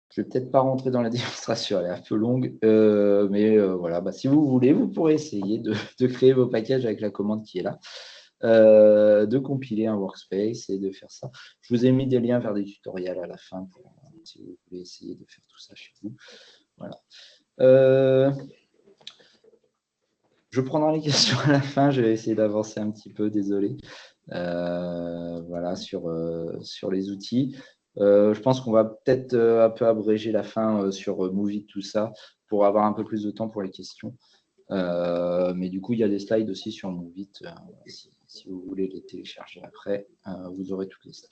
Je ne vais peut-être pas rentrer dans la démonstration, elle est un peu longue, mais voilà, si vous voulez, vous pourrez essayer de créer vos packages avec la commande qui est là, de compiler un workspace et de faire ça. Je vous ai mis des liens vers des tutoriels à la fin si vous voulez essayer de faire tout ça chez vous. Voilà. Je prendrai les questions à la fin, je vais essayer d'avancer un petit peu, désolé. Voilà, sur les outils. Je pense qu'on va peut-être un peu abréger la fin sur Movit, tout ça, pour avoir un peu plus de temps pour les questions. Mais du coup, il y a des slides aussi sur Movit. Si vous voulez les télécharger après, vous aurez toutes les slides.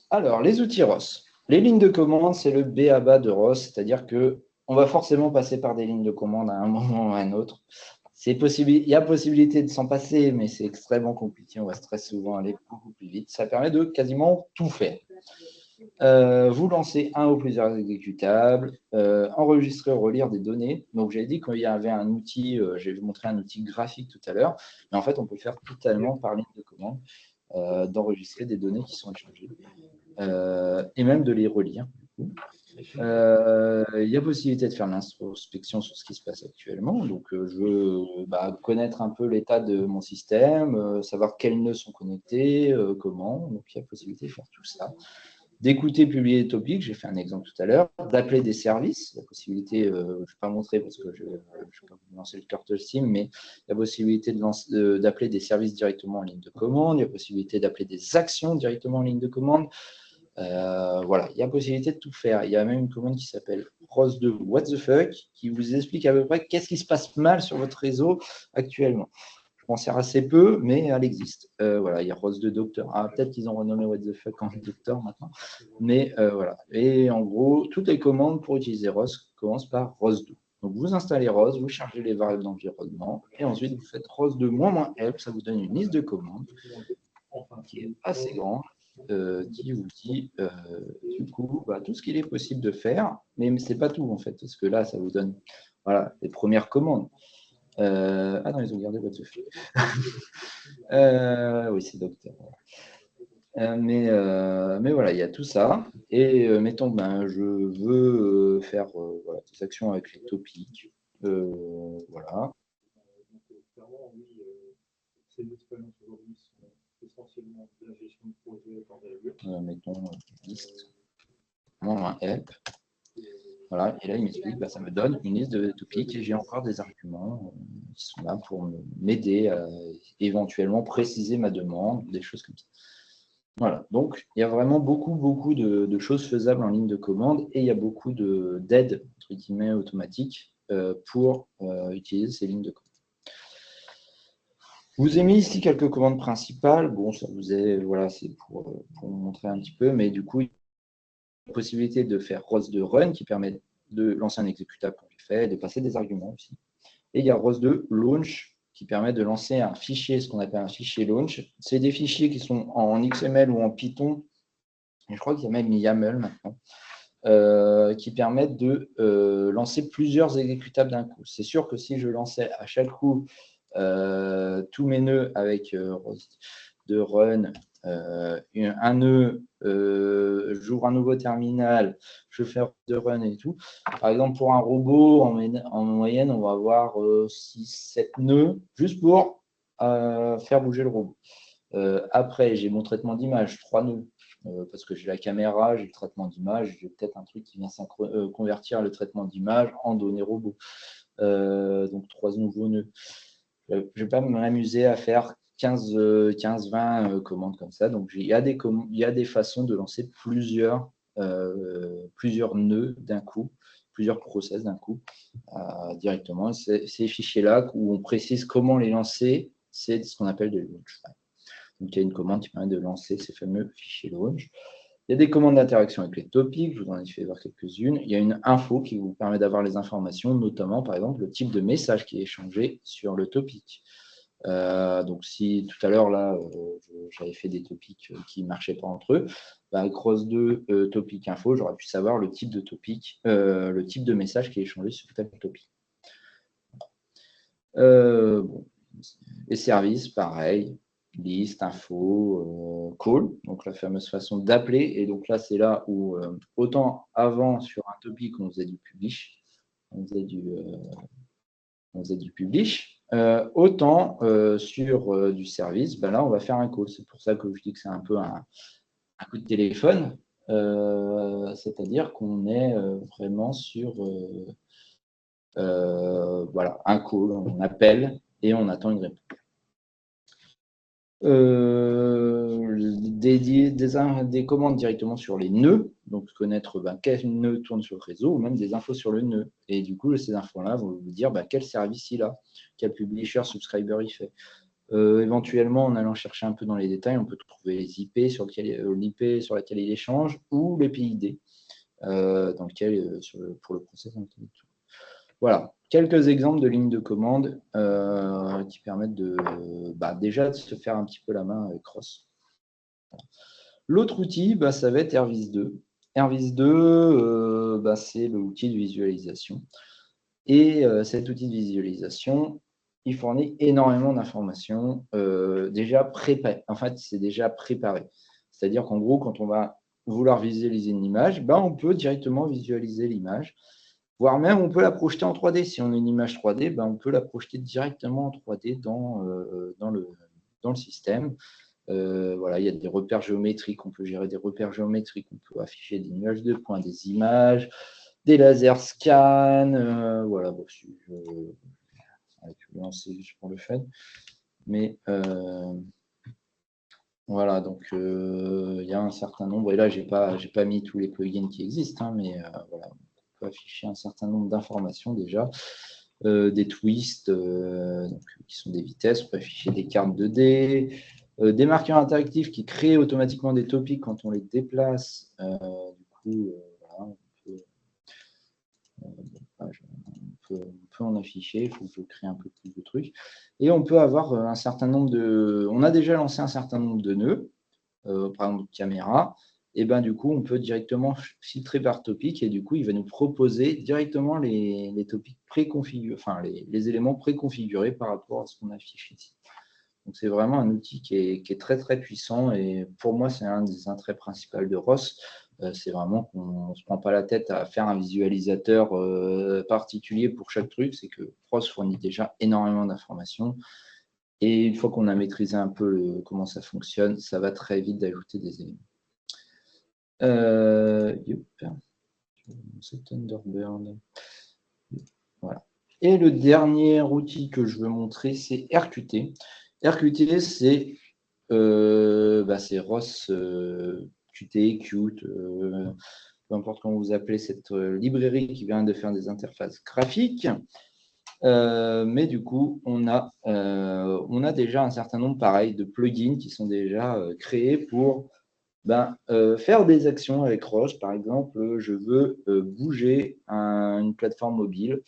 Alors, les outils ROS. Les lignes de commande, c'est le b.a.-ba de ROS, c'est-à-dire qu'on va forcément passer par des lignes de commande à un moment ou à un autre. Il y a possibilité de s'en passer, mais c'est extrêmement compliqué. On va très souvent aller beaucoup plus vite. Ça permet de quasiment tout faire. Vous lancez un ou plusieurs exécutables, enregistrer ou relire des données. Donc, j'avais dit qu'il y avait un outil, j'ai montré un outil graphique tout à l'heure, mais en fait, on peut le faire totalement par ligne de commande, d'enregistrer des données qui sont échangées, et même de les relire. Il y a possibilité de faire l'introspection sur ce qui se passe actuellement. Donc, je veux connaître un peu l'état de mon système, savoir quels nœuds sont connectés, comment. Donc, il y a possibilité de faire tout ça. D'écouter, publier des topics, j'ai fait un exemple tout à l'heure. D'appeler des services, la possibilité, je ne vais pas montrer parce que je ne vais pas vous lancer le Turtle Sim, mais il y a possibilité d'appeler des services directement en ligne de commande. Il y a possibilité d'appeler des actions directement en ligne de commande. Voilà, il y a possibilité de tout faire. Il y a même une commande qui s'appelle ROS2 What the fuck qui vous explique à peu près qu'est-ce qui se passe mal sur votre réseau actuellement. Je m'en sers assez peu, mais elle existe. Voilà, il y a ROS2 Doctor. Ah, peut-être qu'ils ont renommé What the fuck en Doctor maintenant. Mais voilà. Et en gros, toutes les commandes pour utiliser ROS commencent par ROS2. Donc vous installez ROS, vous chargez les variables d'environnement, et ensuite vous faites ROS2 -help, ça vous donne une liste de commandes qui est assez grande. Qui vous dit du coup tout ce qu'il est possible de faire, mais ce n'est pas tout en fait, parce que là, ça vous donne les premières commandes. Ah non, ils ont gardé votre fil. Oui, c'est docteur. Mais voilà, il y a tout ça. Et mettons, ben, je veux faire voilà, des actions avec les topics. Voilà. Clairement, oui, ces expériences aujourd'hui sont essentiellement de la gestion de projet d'envergure. Mettons liste, un help. Voilà, et là, il m'explique, bah, ça me donne une liste de topics et j'ai encore des arguments qui sont là pour m'aider à éventuellement préciser ma demande, des choses comme ça. Voilà, donc il y a vraiment beaucoup de choses faisables en ligne de commande et il y a beaucoup d'aides, entre guillemets, automatiques pour utiliser ces lignes de commande. Je vous ai mis ici quelques commandes principales. Bon, ça vous est, voilà, c'est pour vous montrer un petit peu, mais du coup, il y a la possibilité de faire ROS2 run qui permet de lancer un exécutable quand il fait, de passer des arguments aussi. Et il y a ROS2 launch qui permet de lancer un fichier, ce qu'on appelle un fichier launch. C'est des fichiers qui sont en XML ou en Python, et je crois qu'il y a même YAML maintenant, qui permettent de lancer plusieurs exécutables d'un coup. C'est sûr que si je lançais à chaque coup tous mes nœuds avec de run, un nœud, j'ouvre un nouveau terminal, je fais de run et tout. Par exemple, pour un robot, en moyenne, on va avoir 6-7 nœuds juste pour faire bouger le robot. Après, j'ai mon traitement d'image, 3 nœuds. Parce que j'ai la caméra, j'ai le traitement d'image, j'ai peut-être un truc qui vient convertir le traitement d'image en données robot. Donc 3 nouveaux nœuds. Je ne vais pas m'amuser à faire 15-20 commandes comme ça. Donc il y a des façons de lancer plusieurs nœuds d'un coup, plusieurs process d'un coup, directement. Ces fichiers-là, où on précise comment les lancer, c'est ce qu'on appelle des launch files. Donc, il y a une commande qui permet de lancer ces fameux fichiers launch. Il y a des commandes d'interaction avec les topics, je vous en ai fait voir quelques-unes. Il y a une info qui vous permet d'avoir les informations, notamment, par exemple, le type de message qui est échangé sur le topic. Donc, si tout à l'heure, là, j'avais fait des topics qui ne marchaient pas entre eux, bah, ROS2 topic info, j'aurais pu savoir le type de topic, le type de message qui est échangé sur tel topic. Bon. Les services, pareil, liste, info, call, donc la fameuse façon d'appeler. Et donc là, c'est là où, autant avant, sur un topic, on faisait du publish, on faisait du publish, autant sur du service, ben là, on va faire un call. C'est pour ça que je dis que c'est un peu un coup de téléphone, c'est-à-dire qu'on est vraiment sur voilà, un call, on appelle et on attend une réponse. Des commandes directement sur les nœuds, donc connaître quel nœud tourne sur le réseau, ou même des infos sur le nœud. Et du coup, ces infos-là vont vous dire quel service il a, quel publisher, subscriber il fait. Éventuellement, en allant chercher un peu dans les détails, on peut trouver les IP sur l'IP sur laquelle il échange, ou les PID dans lequel, pour le process. Voilà, quelques exemples de lignes de commande qui permettent déjà de se faire un petit peu la main avec ROS. L'autre outil, ça va être Airvis2. Airvis2, c'est l'outil de visualisation. Et cet outil de visualisation, il fournit énormément d'informations déjà préparées. En fait, c'est déjà préparé. C'est-à-dire qu'en gros, quand on va vouloir visualiser une image, on peut directement visualiser l'image. Voire même, on peut la projeter en 3D. Si on a une image 3D, on peut la projeter directement en 3D dans le système. Voilà, il y a des repères géométriques. On peut gérer des repères géométriques. On peut afficher des nuages de points, des images, des laser scans. Voilà, bon, je vais lancer juste pour le fun. Mais voilà, donc il y a un certain nombre. Et là, j'ai pas mis tous les plugins qui existent, mais voilà. On peut afficher un certain nombre d'informations déjà, des twists qui sont des vitesses, on peut afficher des cartes 2D, des marqueurs interactifs qui créent automatiquement des topics quand on les déplace. Du coup, voilà, on peut en afficher, il faut que je crée un peu plus de trucs. Et on peut avoir un certain nombre de... On a déjà lancé un certain nombre de nœuds, par exemple de caméra, et du coup, on peut directement filtrer par topic et du coup, il va nous proposer directement les topics préconfigurés, enfin les éléments préconfigurés par rapport à ce qu'on affiche ici. Donc, c'est vraiment un outil qui est très, très puissant. Et pour moi, c'est un des intérêts principaux de ROS. C'est vraiment qu'on ne se prend pas la tête à faire un visualisateur particulier pour chaque truc. C'est que ROS fournit déjà énormément d'informations. Et une fois qu'on a maîtrisé un peu comment ça fonctionne, ça va très vite d'ajouter des éléments. C'est Thunderbird. Voilà. Et le dernier outil que je veux montrer, c'est RQT. RQT, c'est ROS Qt, Qt, peu importe comment vous appelez cette librairie qui vient de faire des interfaces graphiques. Mais du coup, on a déjà un certain nombre, pareil, de plugins qui sont déjà créés pour faire des actions avec ROS. Par exemple, je veux bouger une plateforme mobile.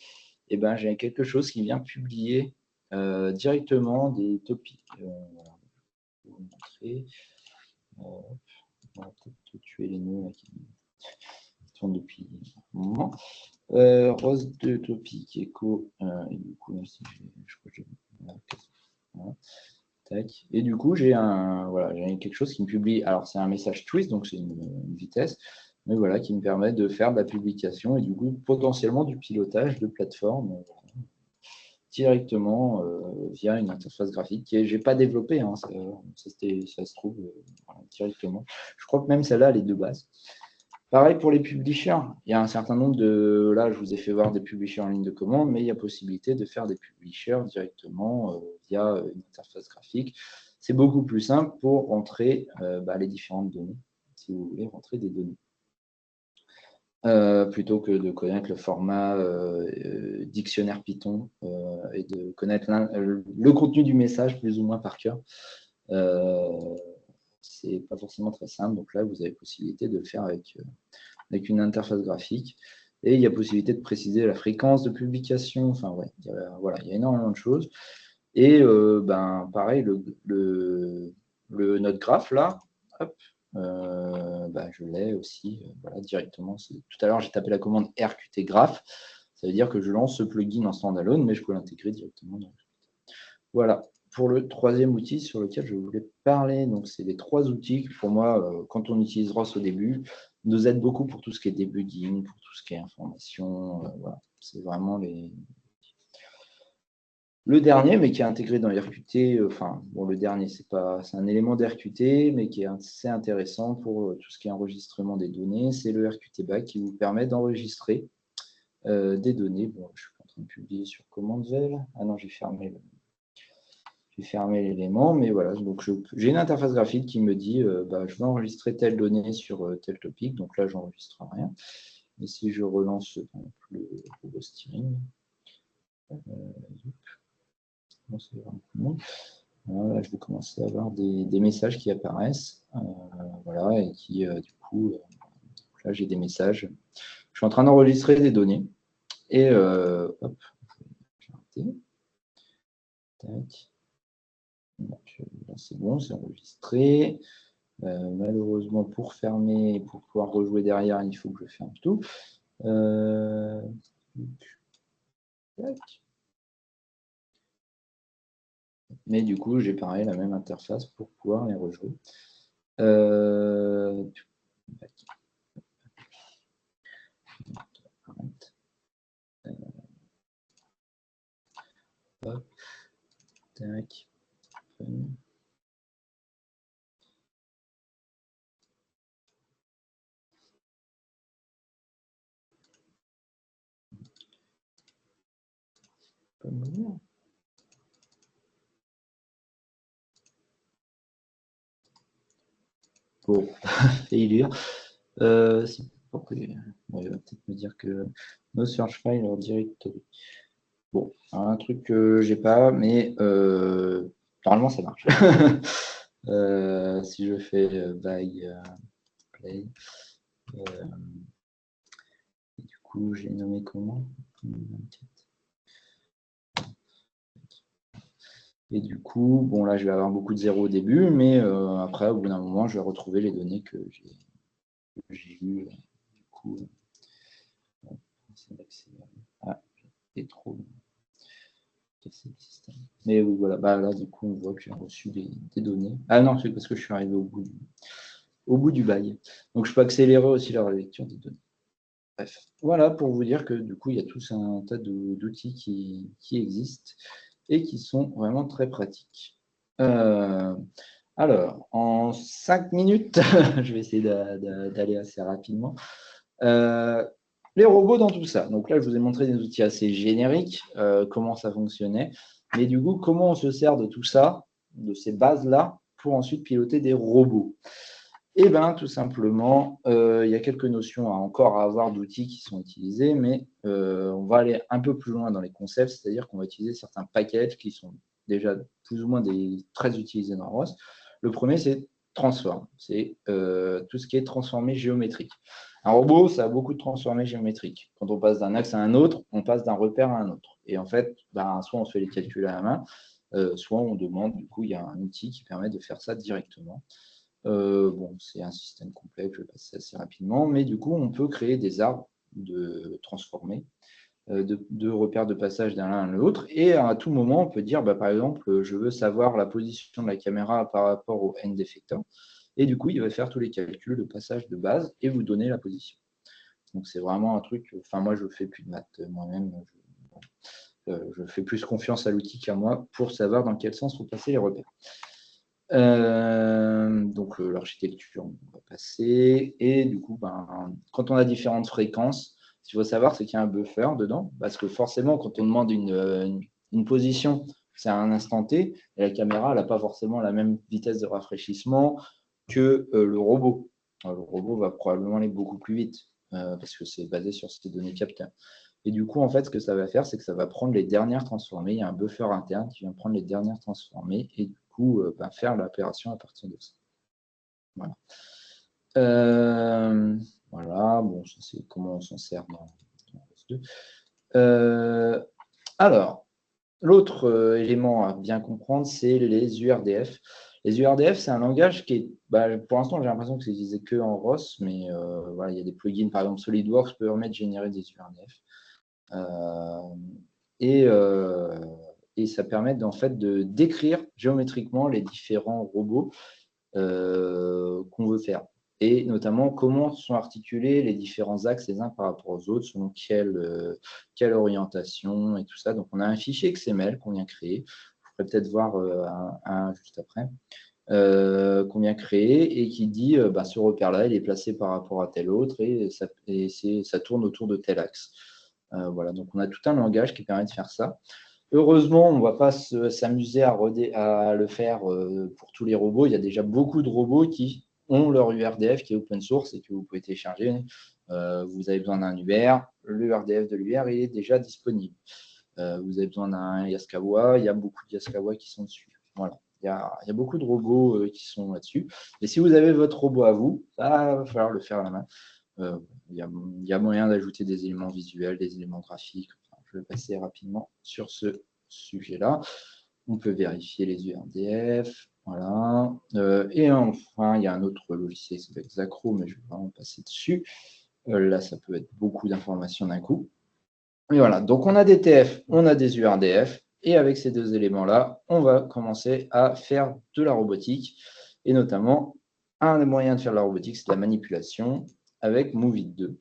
Et j'ai quelque chose qui vient publier directement des topics. Voilà. Je vais vous montrer. On va peut-être tuer les nœuds qui tournent depuis un moment. Rose de topic echo. Et du coup, là, si je crois que j'ai. Voilà. Tac. Et du coup, j'ai quelque chose qui me publie. Alors, c'est un message twist, donc c'est une vitesse, mais voilà, qui me permet de faire de la publication et du coup, potentiellement du pilotage de plateforme directement via une interface graphique que je n'ai pas développée. Hein, ça se trouve directement. Je crois que même celle-là, elle est de base. Pareil pour les publishers. Il y a un certain nombre de... Là, je vous ai fait voir des publishers en ligne de commande, mais il y a possibilité de faire des publishers directement via une interface graphique. C'est beaucoup plus simple pour rentrer les différentes données, si vous voulez rentrer des données. Plutôt que de connaître le format dictionnaire Python et de connaître le contenu du message plus ou moins par cœur. C'est pas forcément très simple. Donc là, vous avez possibilité de le faire avec une interface graphique. Et il y a possibilité de préciser la fréquence de publication. Enfin, ouais, il y a énormément de choses. Et pareil, notre graphe là, hop, je l'ai aussi directement. Tout à l'heure, j'ai tapé la commande RQT graph. Ça veut dire que je lance ce plugin en standalone, mais je peux l'intégrer directement dans RQT. Voilà. Pour le troisième outil sur lequel je voulais parler, donc c'est les trois outils qui, pour moi, quand on utilise ROS au début, nous aident beaucoup pour tout ce qui est debugging, pour tout ce qui est information. Voilà. C'est vraiment le dernier, mais qui est intégré dans RQT, le dernier, c'est un élément d'RQT, mais qui est assez intéressant pour tout ce qui est enregistrement des données, c'est le RQT back qui vous permet d'enregistrer des données. Bon, je suis en train de publier sur CommandVel. Ah non, j'ai fermé l'élément, mais voilà, donc j'ai une interface graphique qui me dit je vais enregistrer telle donnée sur tel topic, donc là j'enregistre rien. Et si je relance le robot steering, voilà, je vais commencer à avoir des messages qui apparaissent, et qui du coup, là j'ai des messages. Je suis en train d'enregistrer des données et hop, j'ai arrêté. Tac. Donc, là c'est bon, c'est enregistré. Malheureusement, pour fermer et pour pouvoir rejouer derrière, il faut que je ferme tout. Mais du coup, j'ai pareil la même interface pour pouvoir les rejouer. Hop. Tac. Bon, failure. Il va peut-être me dire que no search file or directory. Bon, un truc que j'ai pas, mais normalement ça marche. Si je fais by play, du coup j'ai nommé comment? Et du coup, bon là je vais avoir beaucoup de zéros au début, mais après au bout d'un moment je vais retrouver les données que j'ai eues. Du coup, c'est trop. c'est le système. Mais oui, voilà, bah, là, du coup, on voit que j'ai reçu des données. Ah non, c'est parce que je suis arrivé au bout du bail. Donc, je peux accélérer aussi la relecture des données. Bref, voilà pour vous dire que du coup, il y a tout un tas d'outils qui existent et qui sont vraiment très pratiques. Alors, en 5 minutes, je vais essayer d'aller assez rapidement. Les robots dans tout ça. Donc là, je vous ai montré des outils assez génériques, comment ça fonctionnait. Mais du coup, comment on se sert de tout ça, de ces bases-là, pour ensuite piloter des robots? Eh bien, tout simplement, il y a quelques notions encore à avoir d'outils qui sont utilisés, mais on va aller un peu plus loin dans les concepts, c'est-à-dire qu'on va utiliser certains packages qui sont déjà plus ou moins très utilisés dans ROS. Le premier, c'est Transform. C'est tout ce qui est transformé géométrique. Un robot, ça a beaucoup de transformés géométriques. Quand on passe d'un axe à un autre, on passe d'un repère à un autre. Et en fait, soit on se fait les calculs à la main, soit on demande, du coup, il y a un outil qui permet de faire ça directement. Bon, c'est un système complexe, je vais passer assez rapidement, mais du coup, on peut créer des arbres transformés, de repères de passage d'un l'un à l'autre, et à tout moment, on peut dire, bah, par exemple, je veux savoir la position de la caméra par rapport au end effector, et du coup, il va faire tous les calculs de passage de base et vous donner la position. Donc, c'est vraiment un truc, enfin, moi, je ne fais plus de maths moi-même, je fais plus confiance à l'outil qu'à moi pour savoir dans quel sens faut passer les repères. Donc l'architecture, on va passer. Et du coup, quand on a différentes fréquences, ce qu'il faut savoir, c'est qu'il y a un buffer dedans, parce que forcément, quand on demande une position, c'est à un instant T, et la caméra n'a pas forcément la même vitesse de rafraîchissement que le robot. Alors, le robot va probablement aller beaucoup plus vite, parce que c'est basé sur ces données capteurs. Et du coup, en fait, ce que ça va faire, c'est que ça va prendre les dernières transformées. Il y a un buffer interne qui vient prendre les dernières transformées et du coup, faire l'opération à partir de ça. Voilà. Voilà, bon, ça c'est comment on s'en sert dans ROS2. Alors, l'autre élément à bien comprendre, c'est les URDF. Les URDF, c'est un langage qui est, pour l'instant, j'ai l'impression que c'est utilisé que en ROS, mais voilà, il y a des plugins, par exemple SolidWorks peut permettre de générer des URDF. Et ça permet en fait de décrire géométriquement les différents robots qu'on veut faire. Et notamment comment sont articulés les différents axes les uns par rapport aux autres, selon quelle orientation et tout ça. Donc on a un fichier XML qu'on vient créer. Vous pourrez peut-être voir un juste après. Qu'on vient créer et qui dit ce repère-là, il est placé par rapport à tel autre et ça tourne autour de tel axe. Voilà, donc on a tout un langage qui permet de faire ça. Heureusement, on ne va pas s'amuser à le faire pour tous les robots. Il y a déjà beaucoup de robots qui ont leur URDF qui est open source et que vous pouvez télécharger. Vous avez besoin d'un UR, le URDF de l'UR est déjà disponible. Vous avez besoin d'un Yaskawa, il y a beaucoup de Yaskawa qui sont dessus. Voilà. Il y a beaucoup de robots qui sont là-dessus. Et si vous avez votre robot à vous, il va falloir le faire à la main. Il y a moyen d'ajouter des éléments visuels, des éléments graphiques. Enfin, je vais passer rapidement sur ce sujet-là. On peut vérifier les URDF. Voilà. Et enfin, il y a un autre logiciel qui s'appelle Zacro, mais je vais vraiment passer dessus. Là, ça peut être beaucoup d'informations d'un coup. Et voilà, donc on a des TF, on a des URDF, et avec ces deux éléments-là, on va commencer à faire de la robotique, et notamment, un des moyens de faire de la robotique, c'est de la manipulation avec Movit2.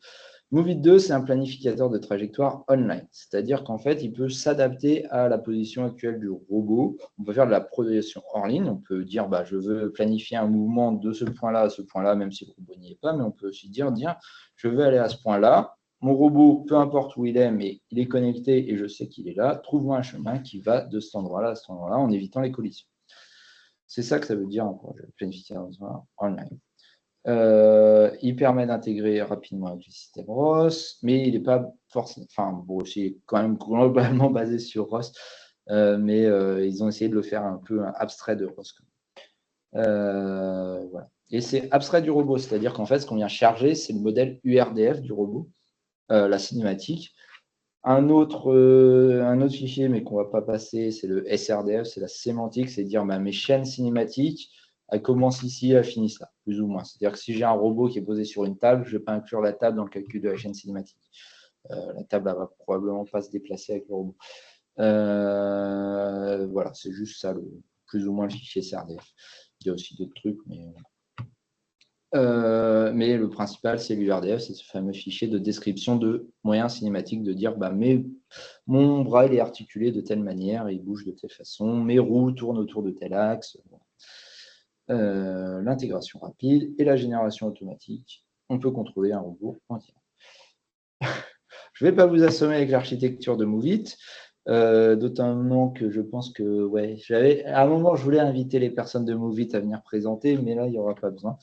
Movit2, c'est un planificateur de trajectoire online, c'est-à-dire qu'en fait, il peut s'adapter à la position actuelle du robot. On peut faire de la projection hors ligne, on peut dire, je veux planifier un mouvement de ce point-là à ce point-là, même si le robot n'y est pas, mais on peut aussi dire, je veux aller à ce point-là, mon robot, peu importe où il est, mais il est connecté et je sais qu'il est là, trouve-moi un chemin qui va de cet endroit-là à cet endroit-là en évitant les collisions. C'est ça que ça veut dire un projet planificateur online. Il permet d'intégrer rapidement avec le système ROS, mais il n'est pas forcément, c'est quand même globalement basé sur ROS, mais ils ont essayé de le faire un peu abstrait de ROS. Voilà. Et c'est abstrait du robot, c'est-à-dire qu'en fait, ce qu'on vient charger, c'est le modèle URDF du robot. La cinématique. Un autre fichier, mais qu'on ne va pas passer, c'est le SRDF, c'est la sémantique, c'est dire mes chaînes cinématiques, elles commencent ici, elles finissent là, plus ou moins. C'est-à-dire que si j'ai un robot qui est posé sur une table, je ne vais pas inclure la table dans le calcul de la chaîne cinématique. La table ne va probablement pas se déplacer avec le robot. Voilà, c'est juste ça, plus ou moins le fichier CRDF. Il y a aussi d'autres trucs, mais le principal, c'est l'URDF, c'est ce fameux fichier de description de moyens cinématiques, de dire mon bras il est articulé de telle manière, il bouge de telle façon, mes roues tournent autour de tel axe. L'intégration rapide et la génération automatique. On peut contrôler un robot entier. Je ne vais pas vous assommer avec l'architecture de Moveit, d'autant que je pense que, à un moment, je voulais inviter les personnes de Moveit à venir présenter, mais là, il n'y aura pas besoin.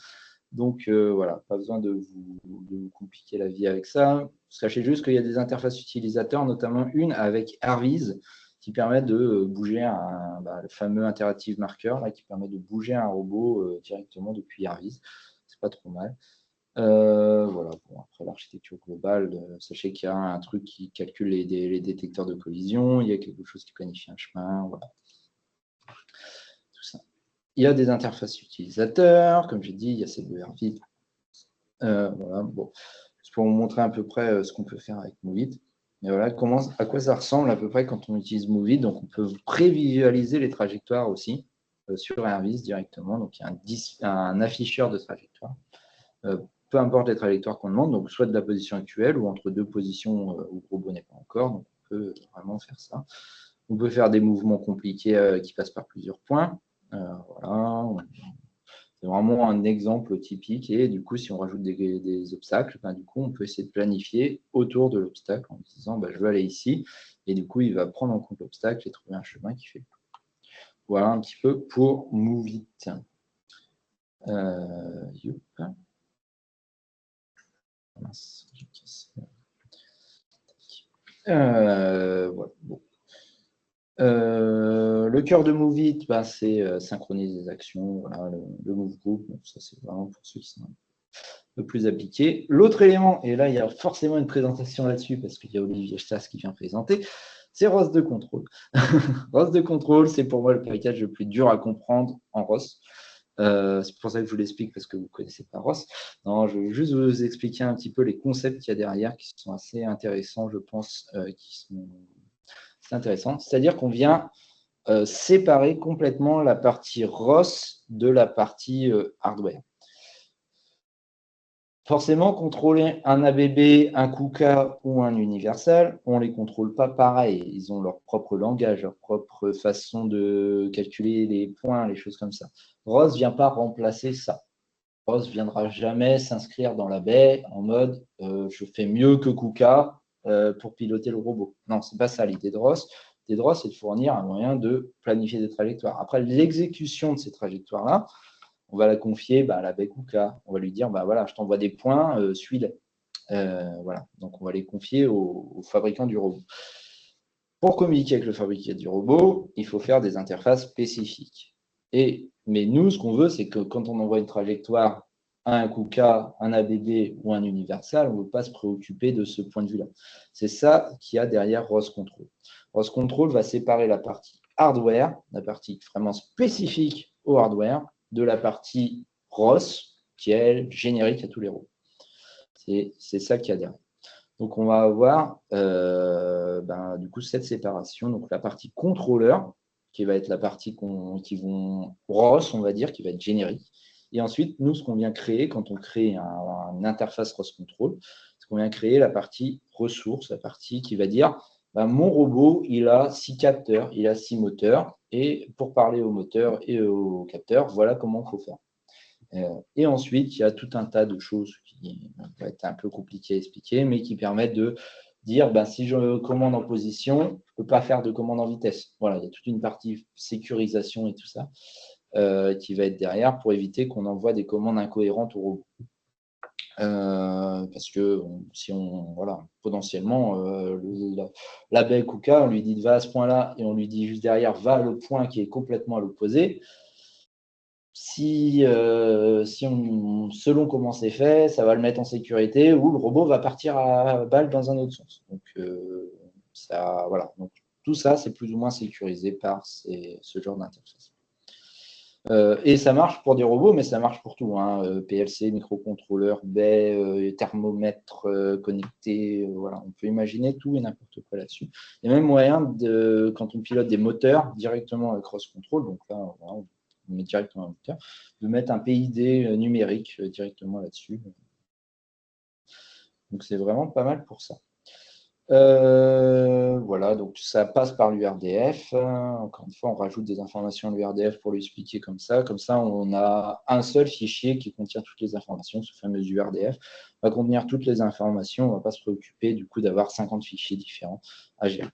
Donc, voilà, pas besoin de vous compliquer la vie avec ça. Sachez juste qu'il y a des interfaces utilisateurs, notamment une avec Arviz, qui permet de bouger le fameux Interactive Marker, là, qui permet de bouger un robot directement depuis Arviz. C'est pas trop mal. Voilà, bon, après l'architecture globale, sachez qu'il y a un truc qui calcule les détecteurs de collision, il y a quelque chose qui planifie un chemin, voilà. Tout ça. Il y a des interfaces utilisateurs, comme j'ai dit, il y a celle de Arviz. Voilà, bon, c'est pour vous montrer à peu près ce qu'on peut faire avec Moveit. Mais voilà, à quoi ça ressemble à peu près quand on utilise Moveit. Donc, on peut prévisualiser les trajectoires aussi sur Arviz directement. Donc, il y a un afficheur de trajectoire. Peu importe les trajectoires qu'on demande, donc soit de la position actuelle ou entre deux positions où le robot n'est pas encore. Donc, on peut vraiment faire ça. On peut faire des mouvements compliqués qui passent par plusieurs points. Voilà. C'est vraiment un exemple typique. Et du coup, si on rajoute des obstacles, du coup, on peut essayer de planifier autour de l'obstacle en disant je veux aller ici. Et du coup, il va prendre en compte l'obstacle et trouver un chemin qui fait le plus. Voilà un petit peu pour Moveit. Voilà, bon. Le cœur de Moveit, c'est synchroniser les actions, voilà, le move group, donc ça c'est vraiment pour ceux qui sont un peu plus appliqués. L'autre élément, et là il y a forcément une présentation là-dessus parce qu'il y a Olivier Stas qui vient présenter, c'est ROS de contrôle. ROS de contrôle, c'est pour moi le package le plus dur à comprendre en ROS. C'est pour ça que je vous l'explique parce que vous ne connaissez pas ROS. Non, je veux juste vous expliquer un petit peu les concepts qu'il y a derrière qui sont assez intéressants, je pense, c'est intéressant. C'est-à-dire qu'on vient séparer complètement la partie ROS de la partie hardware. Forcément, contrôler un ABB, un KUKA ou un Universal, on ne les contrôle pas pareil. Ils ont leur propre langage, leur propre façon de calculer les points, les choses comme ça. ROS ne vient pas remplacer ça. ROS ne viendra jamais s'inscrire dans la baie en mode je fais mieux que KUKA pour piloter le robot. Non, ce n'est pas ça l'idée de ROS. L'idée de ROS, c'est de fournir un moyen de planifier des trajectoires. Après, l'exécution de ces trajectoires-là, on va la confier à la baie KUKA. On va lui dire voilà, je t'envoie des points, suis-les. Voilà. Donc, on va les confier au fabricant du robot. Pour communiquer avec le fabricant du robot, il faut faire des interfaces spécifiques. Mais nous, ce qu'on veut, c'est que quand on envoie une trajectoire à un KUKA, un ABB ou un Universal, on ne veut pas se préoccuper de ce point de vue-là. C'est ça qu'il y a derrière ROS Control. ROS Control va séparer la partie hardware, la partie vraiment spécifique au hardware, de la partie ROS, qui est, elle, générique à tous les robots. C'est ça qu'il y a derrière. Donc, on va avoir du coup cette séparation. Donc, la partie contrôleur, qui va être la partie qui vont ROS, on va dire, qui va être générique. Et ensuite, nous, ce qu'on vient créer, quand on crée une interface ROS Control, c'est qu'on vient créer la partie ressources, la partie qui va dire mon robot, il a 6 capteurs, il a 6 moteurs, et pour parler aux moteurs et aux capteurs, voilà comment il faut faire. Et ensuite, il y a tout un tas de choses qui vont être un peu compliquées à expliquer, mais qui permettent de dire si je commande en position, je ne peux pas faire de commande en vitesse. Voilà, il y a toute une partie sécurisation et tout ça qui va être derrière pour éviter qu'on envoie des commandes incohérentes au robot. Parce que si potentiellement, la belle KUKA, on lui dit va à ce point-là et on lui dit juste derrière va le point qui est complètement à l'opposé. Selon comment c'est fait, ça va le mettre en sécurité ou le robot va partir à balle dans un autre sens. Donc, voilà. Donc, tout ça, c'est plus ou moins sécurisé par ce genre d'interface. Et ça marche pour des robots, mais ça marche pour tout, hein. PLC, microcontrôleur, baie, thermomètre connecté, voilà. On peut imaginer tout et n'importe quoi là-dessus. Il y a même moyen, quand on pilote des moteurs directement avec Cross Control, donc là, voilà, on met directement un moteur, de mettre un PID numérique directement là-dessus. Donc c'est vraiment pas mal pour ça. Voilà, donc ça passe par l'URDF. Encore une fois, on rajoute des informations à l'URDF pour lui expliquer comme ça. Comme ça, on a un seul fichier qui contient toutes les informations. Ce fameux URDF va contenir toutes les informations. On ne va pas se préoccuper du coup d'avoir 50 fichiers différents à gérer.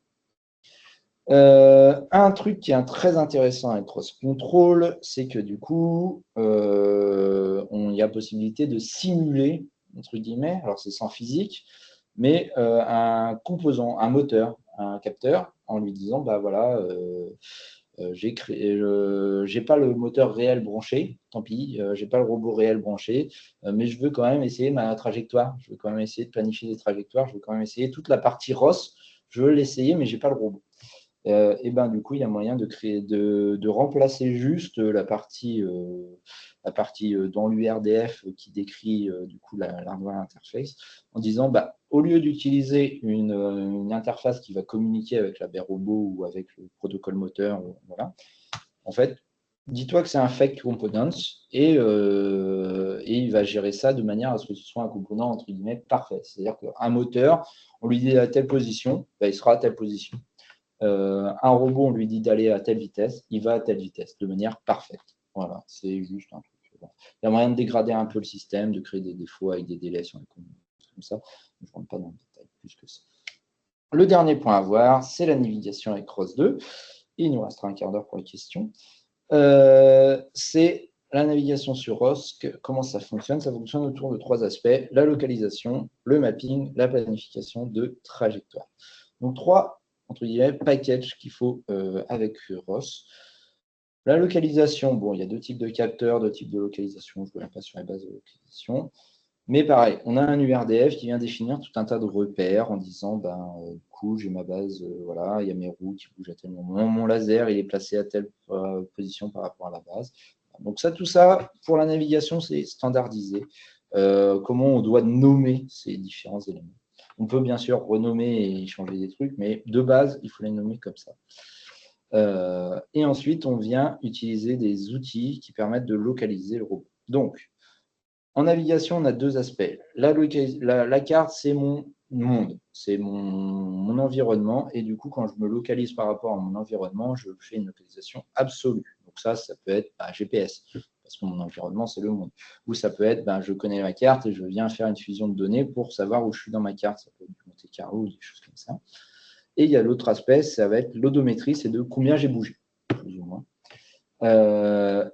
Un truc qui est très intéressant avec Cross Control, c'est que du coup, il y a possibilité de simuler, entre guillemets, alors c'est sans physique, mais un composant, un moteur, un capteur, en lui disant, bah voilà, j'ai pas le moteur réel branché, tant pis, j'ai pas le robot réel branché, mais je veux quand même essayer ma trajectoire, je veux quand même essayer de planifier des trajectoires, je veux quand même essayer toute la partie ROS, je veux l'essayer, mais j'ai pas le robot. Et ben du coup, il y a moyen de remplacer juste la partie dans l'URDF qui décrit du coup l'hardware interface en disant bah, au lieu d'utiliser une interface qui va communiquer avec la baie robot ou avec le protocole moteur, voilà, en fait, dis-toi que c'est un fake component et il va gérer ça de manière à ce que ce soit un component entre guillemets parfait. C'est-à-dire qu'un moteur, on lui dit à telle position, bah, il sera à telle position. Un robot, on lui dit d'aller à telle vitesse, il va à telle vitesse, de manière parfaite. Voilà, c'est juste un truc. Voilà. Il y a moyen de dégrader un peu le système, de créer des défauts avec des délais sur les commandes, comme ça. Je ne rentre pas dans le détail plus que ça. Le dernier point à voir, c'est la navigation avec Cross 2. Il nous restera un quart d'heure pour les questions. C'est la navigation sur ROSC. Comment ça fonctionne? Ça fonctionne autour de 3 aspects, la localisation, le mapping, la planification de trajectoire. Donc 3 entre guillemets, package qu'il faut avec ROS. La localisation, bon, il y a 2 types de capteurs, 2 types de localisation, je ne reviens pas sur les bases de localisation. Mais pareil, on a un URDF qui vient définir tout un tas de repères en disant, du coup, j'ai ma base, voilà, il y a mes roues qui bougent à tel moment, mon laser, il est placé à telle position par rapport à la base. Donc ça, tout ça, pour la navigation, c'est standardisé. Comment on doit nommer ces différents éléments. On peut bien sûr renommer et changer des trucs, mais de base, il faut les nommer comme ça. Et ensuite, on vient utiliser des outils qui permettent de localiser le robot. Donc, en navigation, on a 2 aspects. La carte, c'est mon monde, c'est mon environnement. Et du coup, quand je me localise par rapport à mon environnement, je fais une localisation absolue. Donc ça peut être GPS, parce que mon environnement, c'est le monde. Ou ça peut être, je connais ma carte et je viens faire une fusion de données pour savoir où je suis dans ma carte. Ça peut être du Monte Carlo ou des choses comme ça. Et il y a l'autre aspect, ça va être l'odométrie, c'est de combien j'ai bougé, plus ou moins.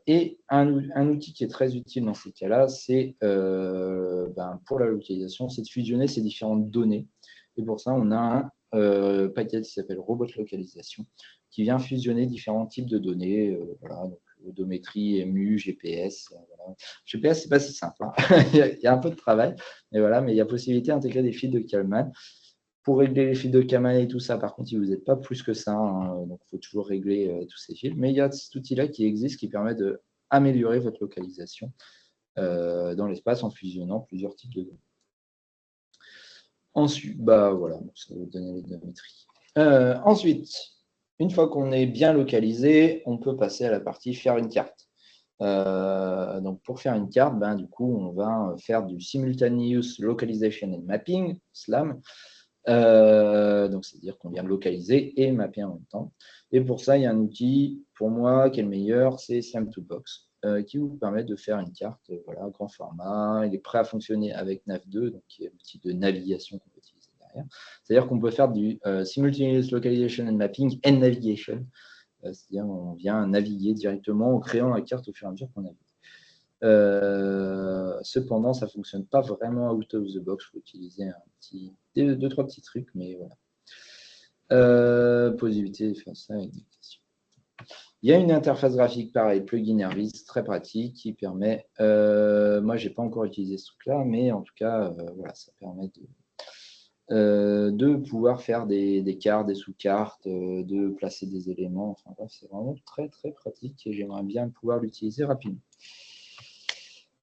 Et un outil qui est très utile dans ces cas-là, c'est pour la localisation, c'est de fusionner ces différentes données. Et pour ça, on a un paquet qui s'appelle Robot Localisation, qui vient fusionner différents types de données. Voilà, donc odométrie, MU, GPS. Voilà. GPS, c'est pas si simple. Hein. Il y a un peu de travail, mais voilà, mais il y a possibilité d'intégrer des fils de Kalman. Pour régler les fils de Kalman et tout ça, par contre, il ne vous aide pas plus que ça. Hein, donc, il faut toujours régler tous ces fils. Mais il y a cet outil-là qui existe qui permet d'améliorer votre localisation dans l'espace en fusionnant plusieurs types de données. Ensuite, voilà, ça va vous donner les géométries. Ensuite, une fois qu'on est bien localisé, on peut passer à la partie faire une carte. Donc, pour faire une carte, du coup, on va faire du Simultaneous Localization and Mapping, SLAM. Donc, c'est-à-dire qu'on vient localiser et mapper en même temps. Et pour ça, il y a un outil, pour moi, qui est le meilleur, c'est SLAM2Box, qui vous permet de faire une carte voilà, grand format. Il est prêt à fonctionner avec Nav2, donc qui est l'outil de navigation qu'on peut utiliser derrière. C'est-à-dire qu'on peut faire du Simultaneous Localization and Mapping and Navigation. C'est-à-dire qu'on vient naviguer directement en créant la carte au fur et à mesure qu'on navigue. Cependant, ça ne fonctionne pas vraiment out of the box. Il faut utiliser deux, trois petits trucs, mais voilà. Possibilité de faire ça avec des questions. Il y a une interface graphique, pareil, plugin Hervis, très pratique, qui permet, moi, je n'ai pas encore utilisé ce truc-là, mais en tout cas, voilà, ça permet de pouvoir faire des cartes, des sous-cartes, de placer des éléments. Enfin, bref, c'est vraiment très, très pratique et j'aimerais bien pouvoir l'utiliser rapidement.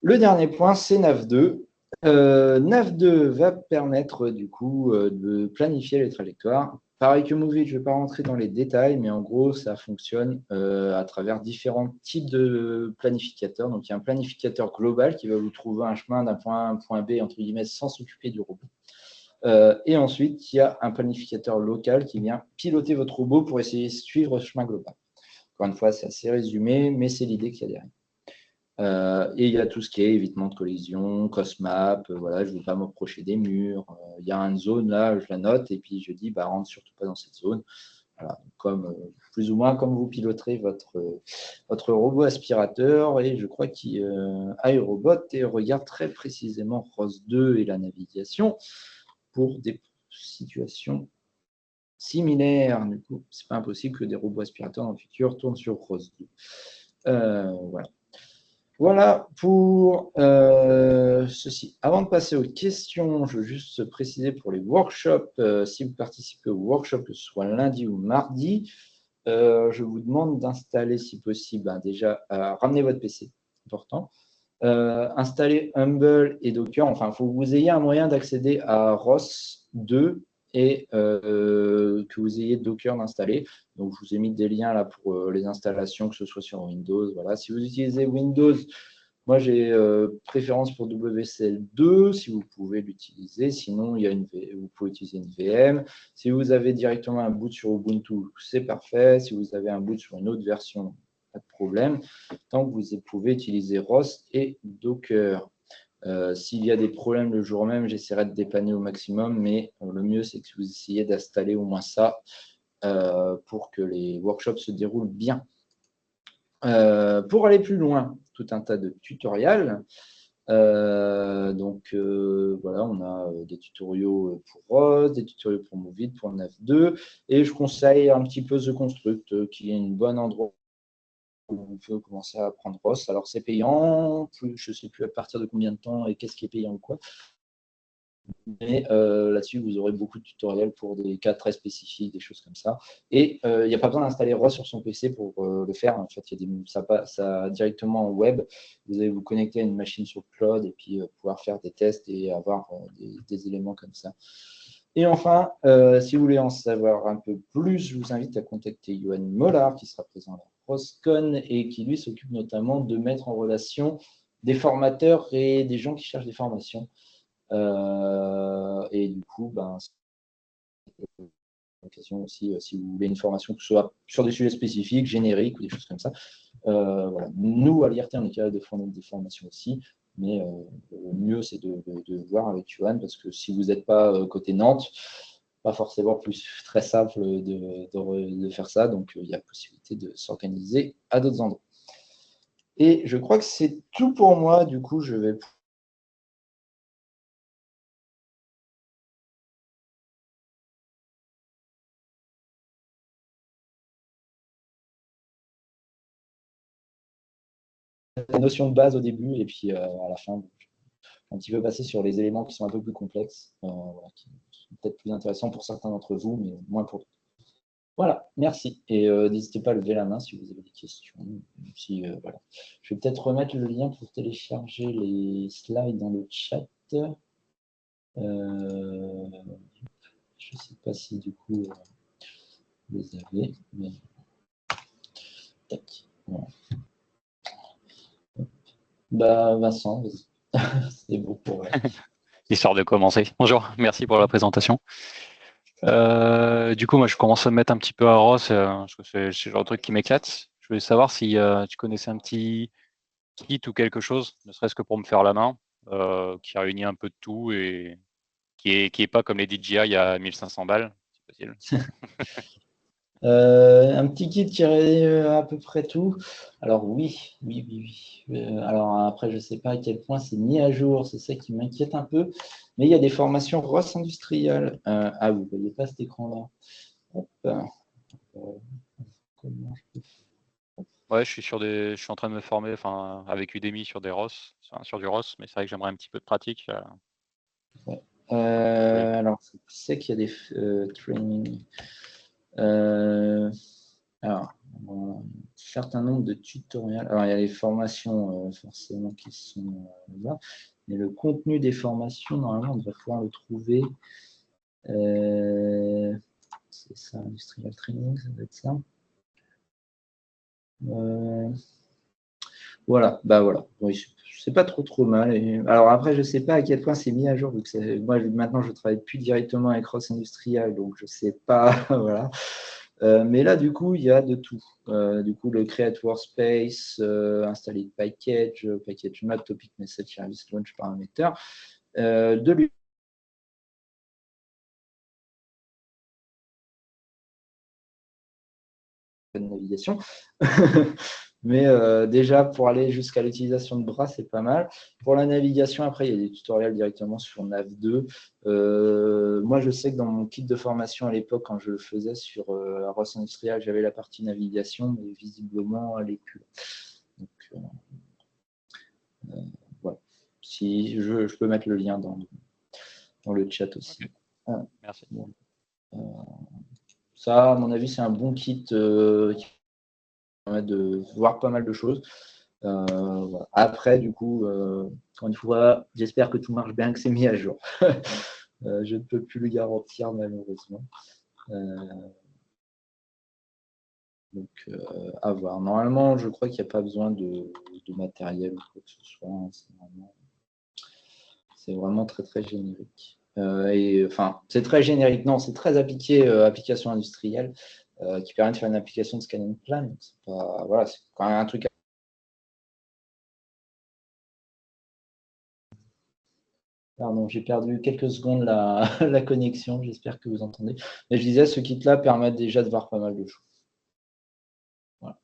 Le dernier point, c'est NAV2. NAV2 va permettre du coup de planifier les trajectoires. Pareil que Move It, je ne vais pas rentrer dans les détails, mais en gros, ça fonctionne à travers différents types de planificateurs. Donc, il y a un planificateur global qui va vous trouver un chemin d'un point A à un point B, entre guillemets, sans s'occuper du robot. Et ensuite, il y a un planificateur local qui vient piloter votre robot pour essayer de suivre ce chemin global. Encore une fois, c'est assez résumé, mais c'est l'idée qu'il y a derrière. Et il y a tout ce qui est évitement de collision, cross-map, voilà, je ne veux pas m'approcher des murs. Il y a une zone là, je la note, et puis je dis, rentre surtout pas dans cette zone. Voilà, comme, plus ou moins comme vous piloterez votre robot aspirateur. Et je crois qu'iRobot regarde très précisément ROS2 et la navigation pour des situations similaires. Du coup, ce n'est pas impossible que des robots aspirateurs dans le futur tournent sur ROS2. Voilà. Voilà pour ceci. Avant de passer aux questions, je veux juste préciser pour les workshops, si vous participez au workshop, que ce soit lundi ou mardi, je vous demande d'installer, si possible, déjà, ramener votre PC, important. Installer Humble et Docker. Enfin, il faut que vous ayez un moyen d'accéder à ROS 2 et que vous ayez Docker d'installer. Donc, je vous ai mis des liens là pour les installations, que ce soit sur Windows. Voilà. Si vous utilisez Windows, moi, j'ai préférence pour WCL2, si vous pouvez l'utiliser. Sinon, vous pouvez utiliser une VM. Si vous avez directement un boot sur Ubuntu, c'est parfait. Si vous avez un boot sur une autre version, pas de problème. Tant que vous pouvez utiliser ROS et Docker. S'il y a des problèmes le jour même, j'essaierai de dépanner au maximum, mais le mieux, c'est que vous essayez d'installer au moins ça pour que les workshops se déroulent bien. Pour aller plus loin, tout un tas de tutoriels. Voilà, on a des tutoriaux pour ROS, des tutoriaux pour Move It, pour NAV2, et je conseille un petit peu The Construct, qui est un bon endroit où on peut commencer à apprendre ROS. Alors, c'est payant, je ne sais plus à partir de combien de temps et qu'est-ce qui est payant ou quoi. Mais là-dessus, vous aurez beaucoup de tutoriels pour des cas très spécifiques, des choses comme ça. Et il n'y a pas besoin d'installer ROS sur son PC pour le faire. En fait, ça directement en web. Vous allez vous connecter à une machine sur le cloud et puis pouvoir faire des tests et avoir des éléments comme ça. Et enfin, si vous voulez en savoir un peu plus, je vous invite à contacter Johan Mollard, qui sera présent à la ROSCON et qui, lui, s'occupe notamment de mettre en relation des formateurs et des gens qui cherchent des formations. Et du coup, c'est l'occasion aussi, si vous voulez une formation, que ce soit sur des sujets spécifiques, génériques ou des choses comme ça. Voilà. Nous, à l'IRT, on est capable de fournir des formations aussi, mais le mieux, c'est de voir avec Johan, parce que si vous n'êtes pas côté Nantes, pas forcément très simple de faire ça, donc il y a possibilité de s'organiser à d'autres endroits. Et je crois que c'est tout pour moi, du coup, je vais la notion de base au début, et puis à la fin, un petit peu passer sur les éléments qui sont un peu plus complexes, voilà, qui sont peut-être plus intéressants pour certains d'entre vous, mais moins pour d'autres. Voilà, merci. Et n'hésitez pas à lever la main si vous avez des questions. Voilà. Je vais peut-être remettre le lien pour télécharger les slides dans le chat. Je ne sais pas si du coup vous les avez, mais tac. Voilà. Vincent, c'est beau pour. Histoire de commencer. Bonjour, merci pour la présentation. Du coup, moi, je commence à me mettre un petit peu à ROS, parce que c'est le genre de truc qui m'éclate. Je voulais savoir si tu connaissais un petit kit ou quelque chose, ne serait-ce que pour me faire la main, qui réunit un peu de tout et qui est pas comme les DJI à 1500 balles, si possible. Un petit kit qui aurait à peu près tout. Alors oui. Alors après, je ne sais pas à quel point c'est mis à jour, c'est ça qui m'inquiète un peu. Mais il y a des formations ROS industrielles. Vous ne voyez pas cet écran-là. Comment je peux... Ouais, je suis en train de me former, avec Udemy sur des ROS, sur du ROS, mais c'est vrai que j'aimerais un petit peu de pratique. Ouais. Alors, je sais qu'il y a des trainings. Alors, un certain nombre de tutoriels. Alors, il y a les formations forcément qui sont là. Mais le contenu des formations, normalement, on devrait pouvoir le trouver. C'est ça, Industrial Training, ça doit être ça. Voilà, bah voilà. Oui, c'est pas trop mal. Alors après, je sais pas à quel point c'est mis à jour, vu que moi maintenant je travaille plus directement avec Ross Industrial, donc je sais pas, voilà. Mais là, du coup, il y a de tout. Du coup, le Create Workspace, installer package, package map, topic message service launch parameter, de navigation. Mais déjà, pour aller jusqu'à l'utilisation de bras, c'est pas mal. Pour la navigation, après, il y a des tutoriels directement sur Nav2. Moi, je sais que dans mon kit de formation à l'époque, quand je le faisais sur Ross Industrial, j'avais la partie navigation, mais visiblement, elle n'est plus là. Donc, voilà. Si je peux mettre le lien dans le chat aussi. Okay. Merci. Bon. Ça, à mon avis, c'est un bon kit qui permet de voir pas mal de choses. Voilà. Après, du coup, encore une fois, j'espère que tout marche bien, que c'est mis à jour. Je ne peux plus le garantir, malheureusement. Donc, à voir. Normalement, je crois qu'il n'y a pas besoin de matériel ou quoi que ce soit. C'est vraiment très générique. Enfin, c'est très générique. Non, c'est très appliqué application industrielle qui permet de faire une application de scanning plan. C'est pas, voilà, c'est quand même un truc. Pardon, j'ai perdu quelques secondes la connexion. J'espère que vous entendez. Mais je disais, ce kit-là permet déjà de voir pas mal de choses. Voilà.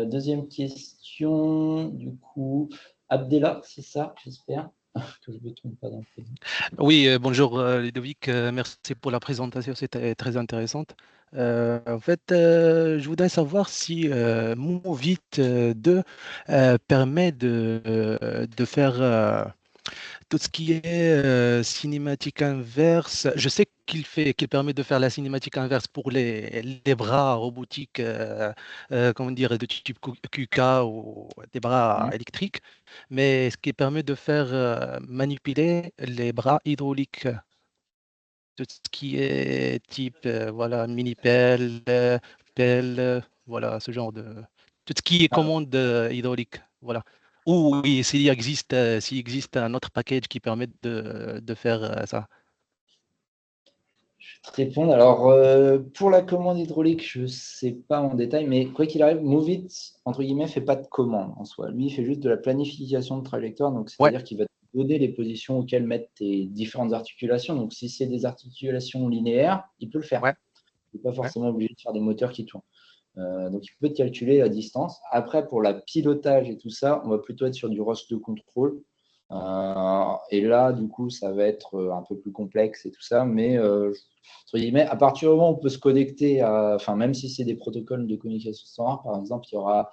Deuxième question, du coup, Abdella, c'est ça, j'espère que je ne me trompe pas dans le prénom. Oui, bonjour Ludovic, merci pour la présentation, c'était très intéressante. En fait, je voudrais savoir si Movit 2 permet de faire tout ce qui est cinématique inverse. Je sais qu'il permet de faire la cinématique inverse pour les bras robotiques, comment dire, de type QK ou des bras électriques, mais ce qui permet de faire manipuler les bras hydrauliques, tout ce qui est type, voilà, mini-pelle, pelle, voilà, ce genre de... Tout ce qui est commande hydraulique, voilà. Ou oui, s'il existe un autre package qui permet de faire ça. Je vais te répondre. Alors, pour la commande hydraulique, je ne sais pas en détail, mais quoi qu'il arrive, Movit, entre guillemets, ne fait pas de commande en soi. Lui, il fait juste de la planification de trajectoire. Donc, c'est-à-dire qu'il va te donner les positions auxquelles mettre tes différentes articulations. Donc, si c'est des articulations linéaires, il peut le faire. Ouais. Il n'est pas forcément obligé de faire des moteurs qui tournent. Donc, il peut te calculer la distance. Après, pour la pilotage et tout ça, on va plutôt être sur du ROS de contrôle. Et là, du coup, ça va être un peu plus complexe et tout ça. Mais à partir du moment où on peut se connecter enfin, même si c'est des protocoles de communication standard, par exemple, il y aura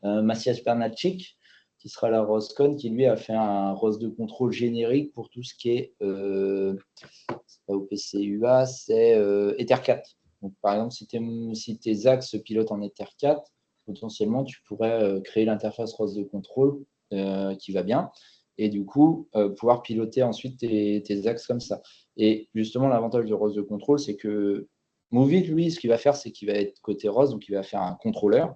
Maciej Pernacik, qui sera la ROSCON, qui lui a fait un ROS de contrôle générique pour tout ce qui est, c'est pas OPC-UA, c'est Ether4. Donc, par exemple, si tes axes se pilotent en Ether4, potentiellement, tu pourrais créer l'interface ROS de contrôle qui va bien, et du coup, pouvoir piloter ensuite tes axes comme ça. Et justement, l'avantage de ROS de contrôle, c'est que Movit, lui, ce qu'il va faire, c'est qu'il va être côté ROS, donc il va faire un contrôleur.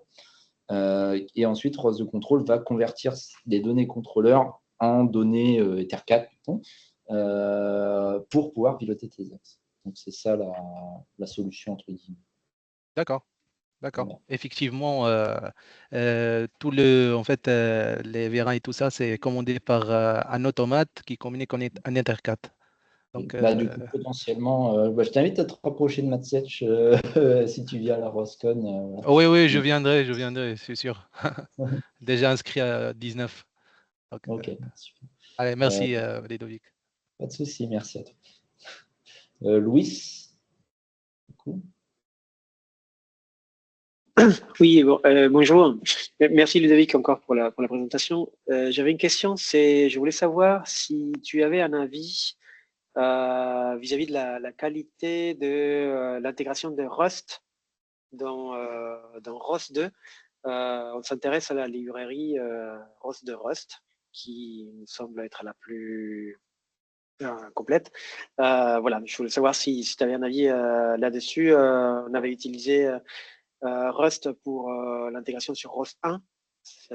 Et ensuite, ROS de contrôle va convertir les données contrôleurs en données Ether4 pour pouvoir piloter tes axes. Donc, c'est ça la solution, entre guillemets. D'accord. D'accord. Voilà. Effectivement, en fait, les vérins et tout ça, c'est commandé par un automate qui communique en Ether4. Donc, Du coup, potentiellement, je t'invite à te rapprocher de Maciej si tu viens à la ROSCON. oui, je viendrai, c'est sûr. Déjà inscrit à 19. Donc, Ok, super. allez, merci, Ludovic. Pas de souci, merci à toi. Louis, du coup. Oui, bonjour. Merci Ludovic encore pour la présentation. J'avais une question, je voulais savoir si tu avais un avis vis-à-vis de la qualité de l'intégration de Rust dans ROS 2. On s'intéresse à la librairie ROS de Rust, qui me semble être la plus complète. Voilà, je voulais savoir si tu avais un avis là-dessus. On avait utilisé Rust pour l'intégration sur ROS 1.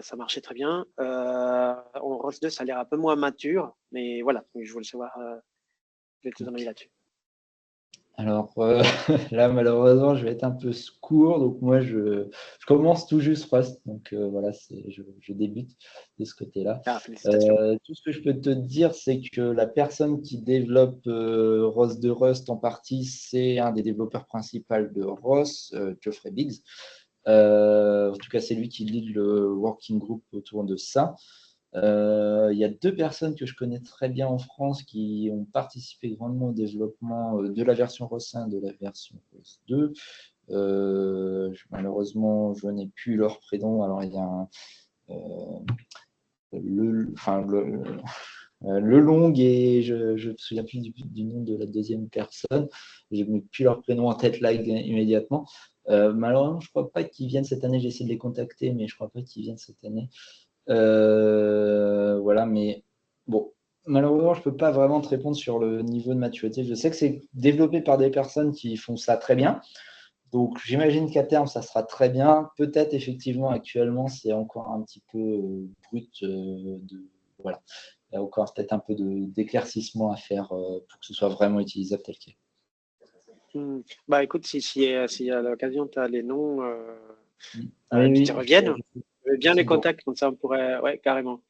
Ça marchait très bien. En ROS 2, ça a l'air un peu moins mature, mais voilà, je voulais savoir ton avis là-dessus. Alors là, malheureusement, je vais être un peu court. Donc moi, je commence tout juste Rust. Donc voilà, je débute de ce côté-là. Félicitations. Tout ce que je peux te dire, c'est que la personne qui développe ROS de Rust en partie, c'est un des développeurs principaux de ROS, Geoffrey Biggs. En tout cas, c'est lui qui lead le working group autour de ça. Il y a 2 personnes que je connais très bien en France qui ont participé grandement au développement de la version ROS 1 et de la version ROS 2. Malheureusement, je n'ai plus leur prénom. Alors, il y a le long et je ne me souviens plus du nom de la deuxième personne. Je n'ai plus leur prénom en tête là immédiatement. Malheureusement, je ne crois pas qu'ils viennent cette année. J'ai essayé de les contacter, mais je ne crois pas qu'ils viennent cette année. Voilà, mais bon, malheureusement, je ne peux pas vraiment te répondre sur le niveau de maturité. Je sais que c'est développé par des personnes qui font ça très bien. Donc, j'imagine qu'à terme, ça sera très bien. Peut-être, effectivement, actuellement, c'est encore un petit peu brut. Voilà. Il y a encore peut-être un peu d'éclaircissement à faire pour que ce soit vraiment utilisable tel quel. Bah écoute, si à l'occasion tu as les noms Oui, qui te reviennent, je veux bien les contacts, comme ça on pourrait, ouais, carrément.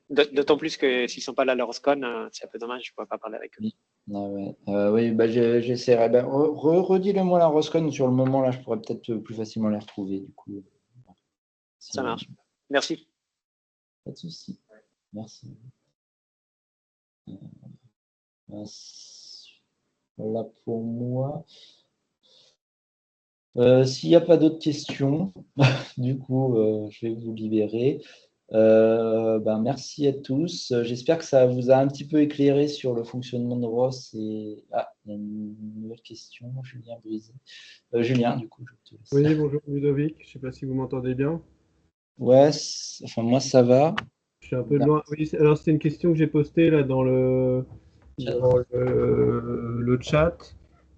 D'autant plus que s'ils ne sont pas là à l'Horoscon, c'est un peu dommage, je ne pourrais pas parler avec eux. Oui, oui, bah, j'essaierai. Bah, redis-le-moi la Roscon sur le moment, là, je pourrais peut-être plus facilement les retrouver. Du coup. Ça marche. Merci. Pas de souci. Merci. Voilà pour moi. S'il n'y a pas d'autres questions, du coup, je vais vous libérer. Merci à tous. J'espère que ça vous a un petit peu éclairé sur le fonctionnement de ROS. Il y a une nouvelle question, Julien Brisé. Julien, du coup, je te laisse. Oui, bonjour Ludovic, je ne sais pas si vous m'entendez bien. Ouais, moi ça va. Je suis un peu loin. Oui, alors c'était une question que j'ai postée là dans le chat.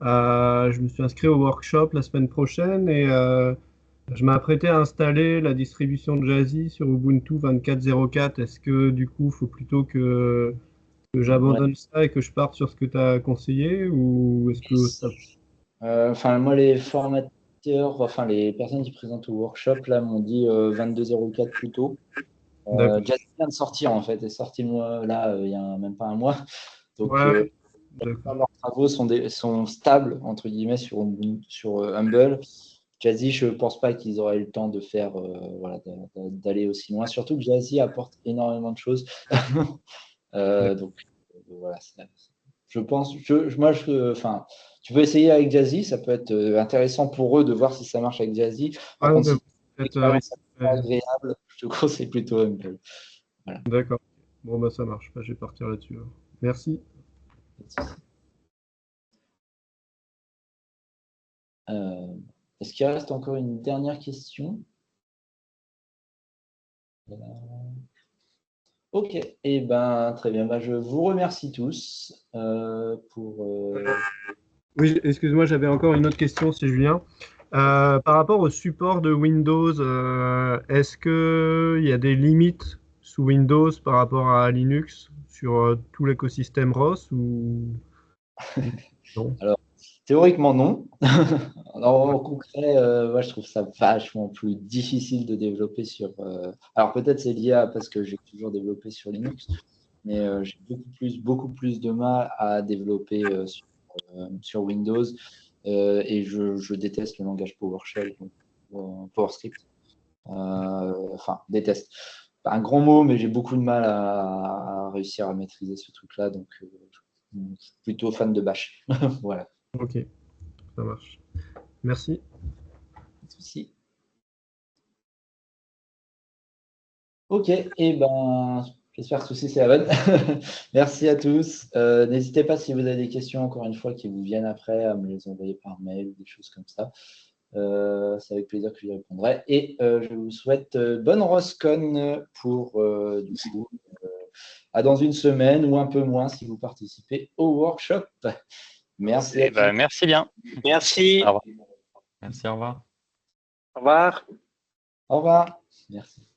Je me suis inscrit au workshop la semaine prochaine et je m'apprêtais à installer la distribution de Jazzy sur Ubuntu 24.04. Est-ce que du coup, il faut plutôt que j'abandonne ça et que je parte sur ce que tu as conseillé ou est-ce que ça... Moi, les formateurs, les personnes qui présentent au workshop là m'ont dit 22.04 plus tôt. Jazzy vient de sortir en fait, est sorti le mois là, il y a même pas un mois. Donc leurs travaux sont stables entre guillemets sur Humble. Jazzy, je ne pense pas qu'ils auraient eu le temps de faire d'aller aussi loin. Surtout que Jazzy apporte énormément de choses. Donc voilà, je pense, tu peux essayer avec Jazzy, ça peut être intéressant pour eux de voir si ça marche avec Jazzy. Par contre, si c'est agréable, je te conseille plutôt Humble. Voilà. D'accord. Bon, bah ça marche. Je vais partir là-dessus. Merci. Est-ce qu'il reste encore une dernière question? Ok, et très bien. Je vous remercie tous pour. Oui, excuse-moi, j'avais encore une autre question, c'est Julien. Par rapport au support de Windows, est-ce qu'il y a des limites sous Windows par rapport à Linux sur tout l'écosystème ROS ou non? Alors, théoriquement, non. En concret, moi, je trouve ça vachement plus difficile de développer sur. Alors, peut-être c'est lié parce que j'ai toujours développé sur Linux, mais j'ai beaucoup plus de mal à développer sur Windows. Et je déteste le langage PowerShell, donc PowerScript. Déteste. Pas un grand mot, mais j'ai beaucoup de mal à réussir à maîtriser ce truc-là. Donc, je suis plutôt fan de Bash. Voilà. Ok, ça marche. Merci. Pas de souci. Ok, et J'espère que ceci c'est la bonne. Merci à tous. N'hésitez pas si vous avez des questions, encore une fois, qui vous viennent après, à me les envoyer par mail ou des choses comme ça. C'est avec plaisir que je y répondrai. Et je vous souhaite bonne Roscon pour du coup, à dans une semaine ou un peu moins si vous participez au workshop. Merci à tous. Merci bien. Merci. Au revoir. Merci, au revoir. Au revoir. Au revoir. Merci.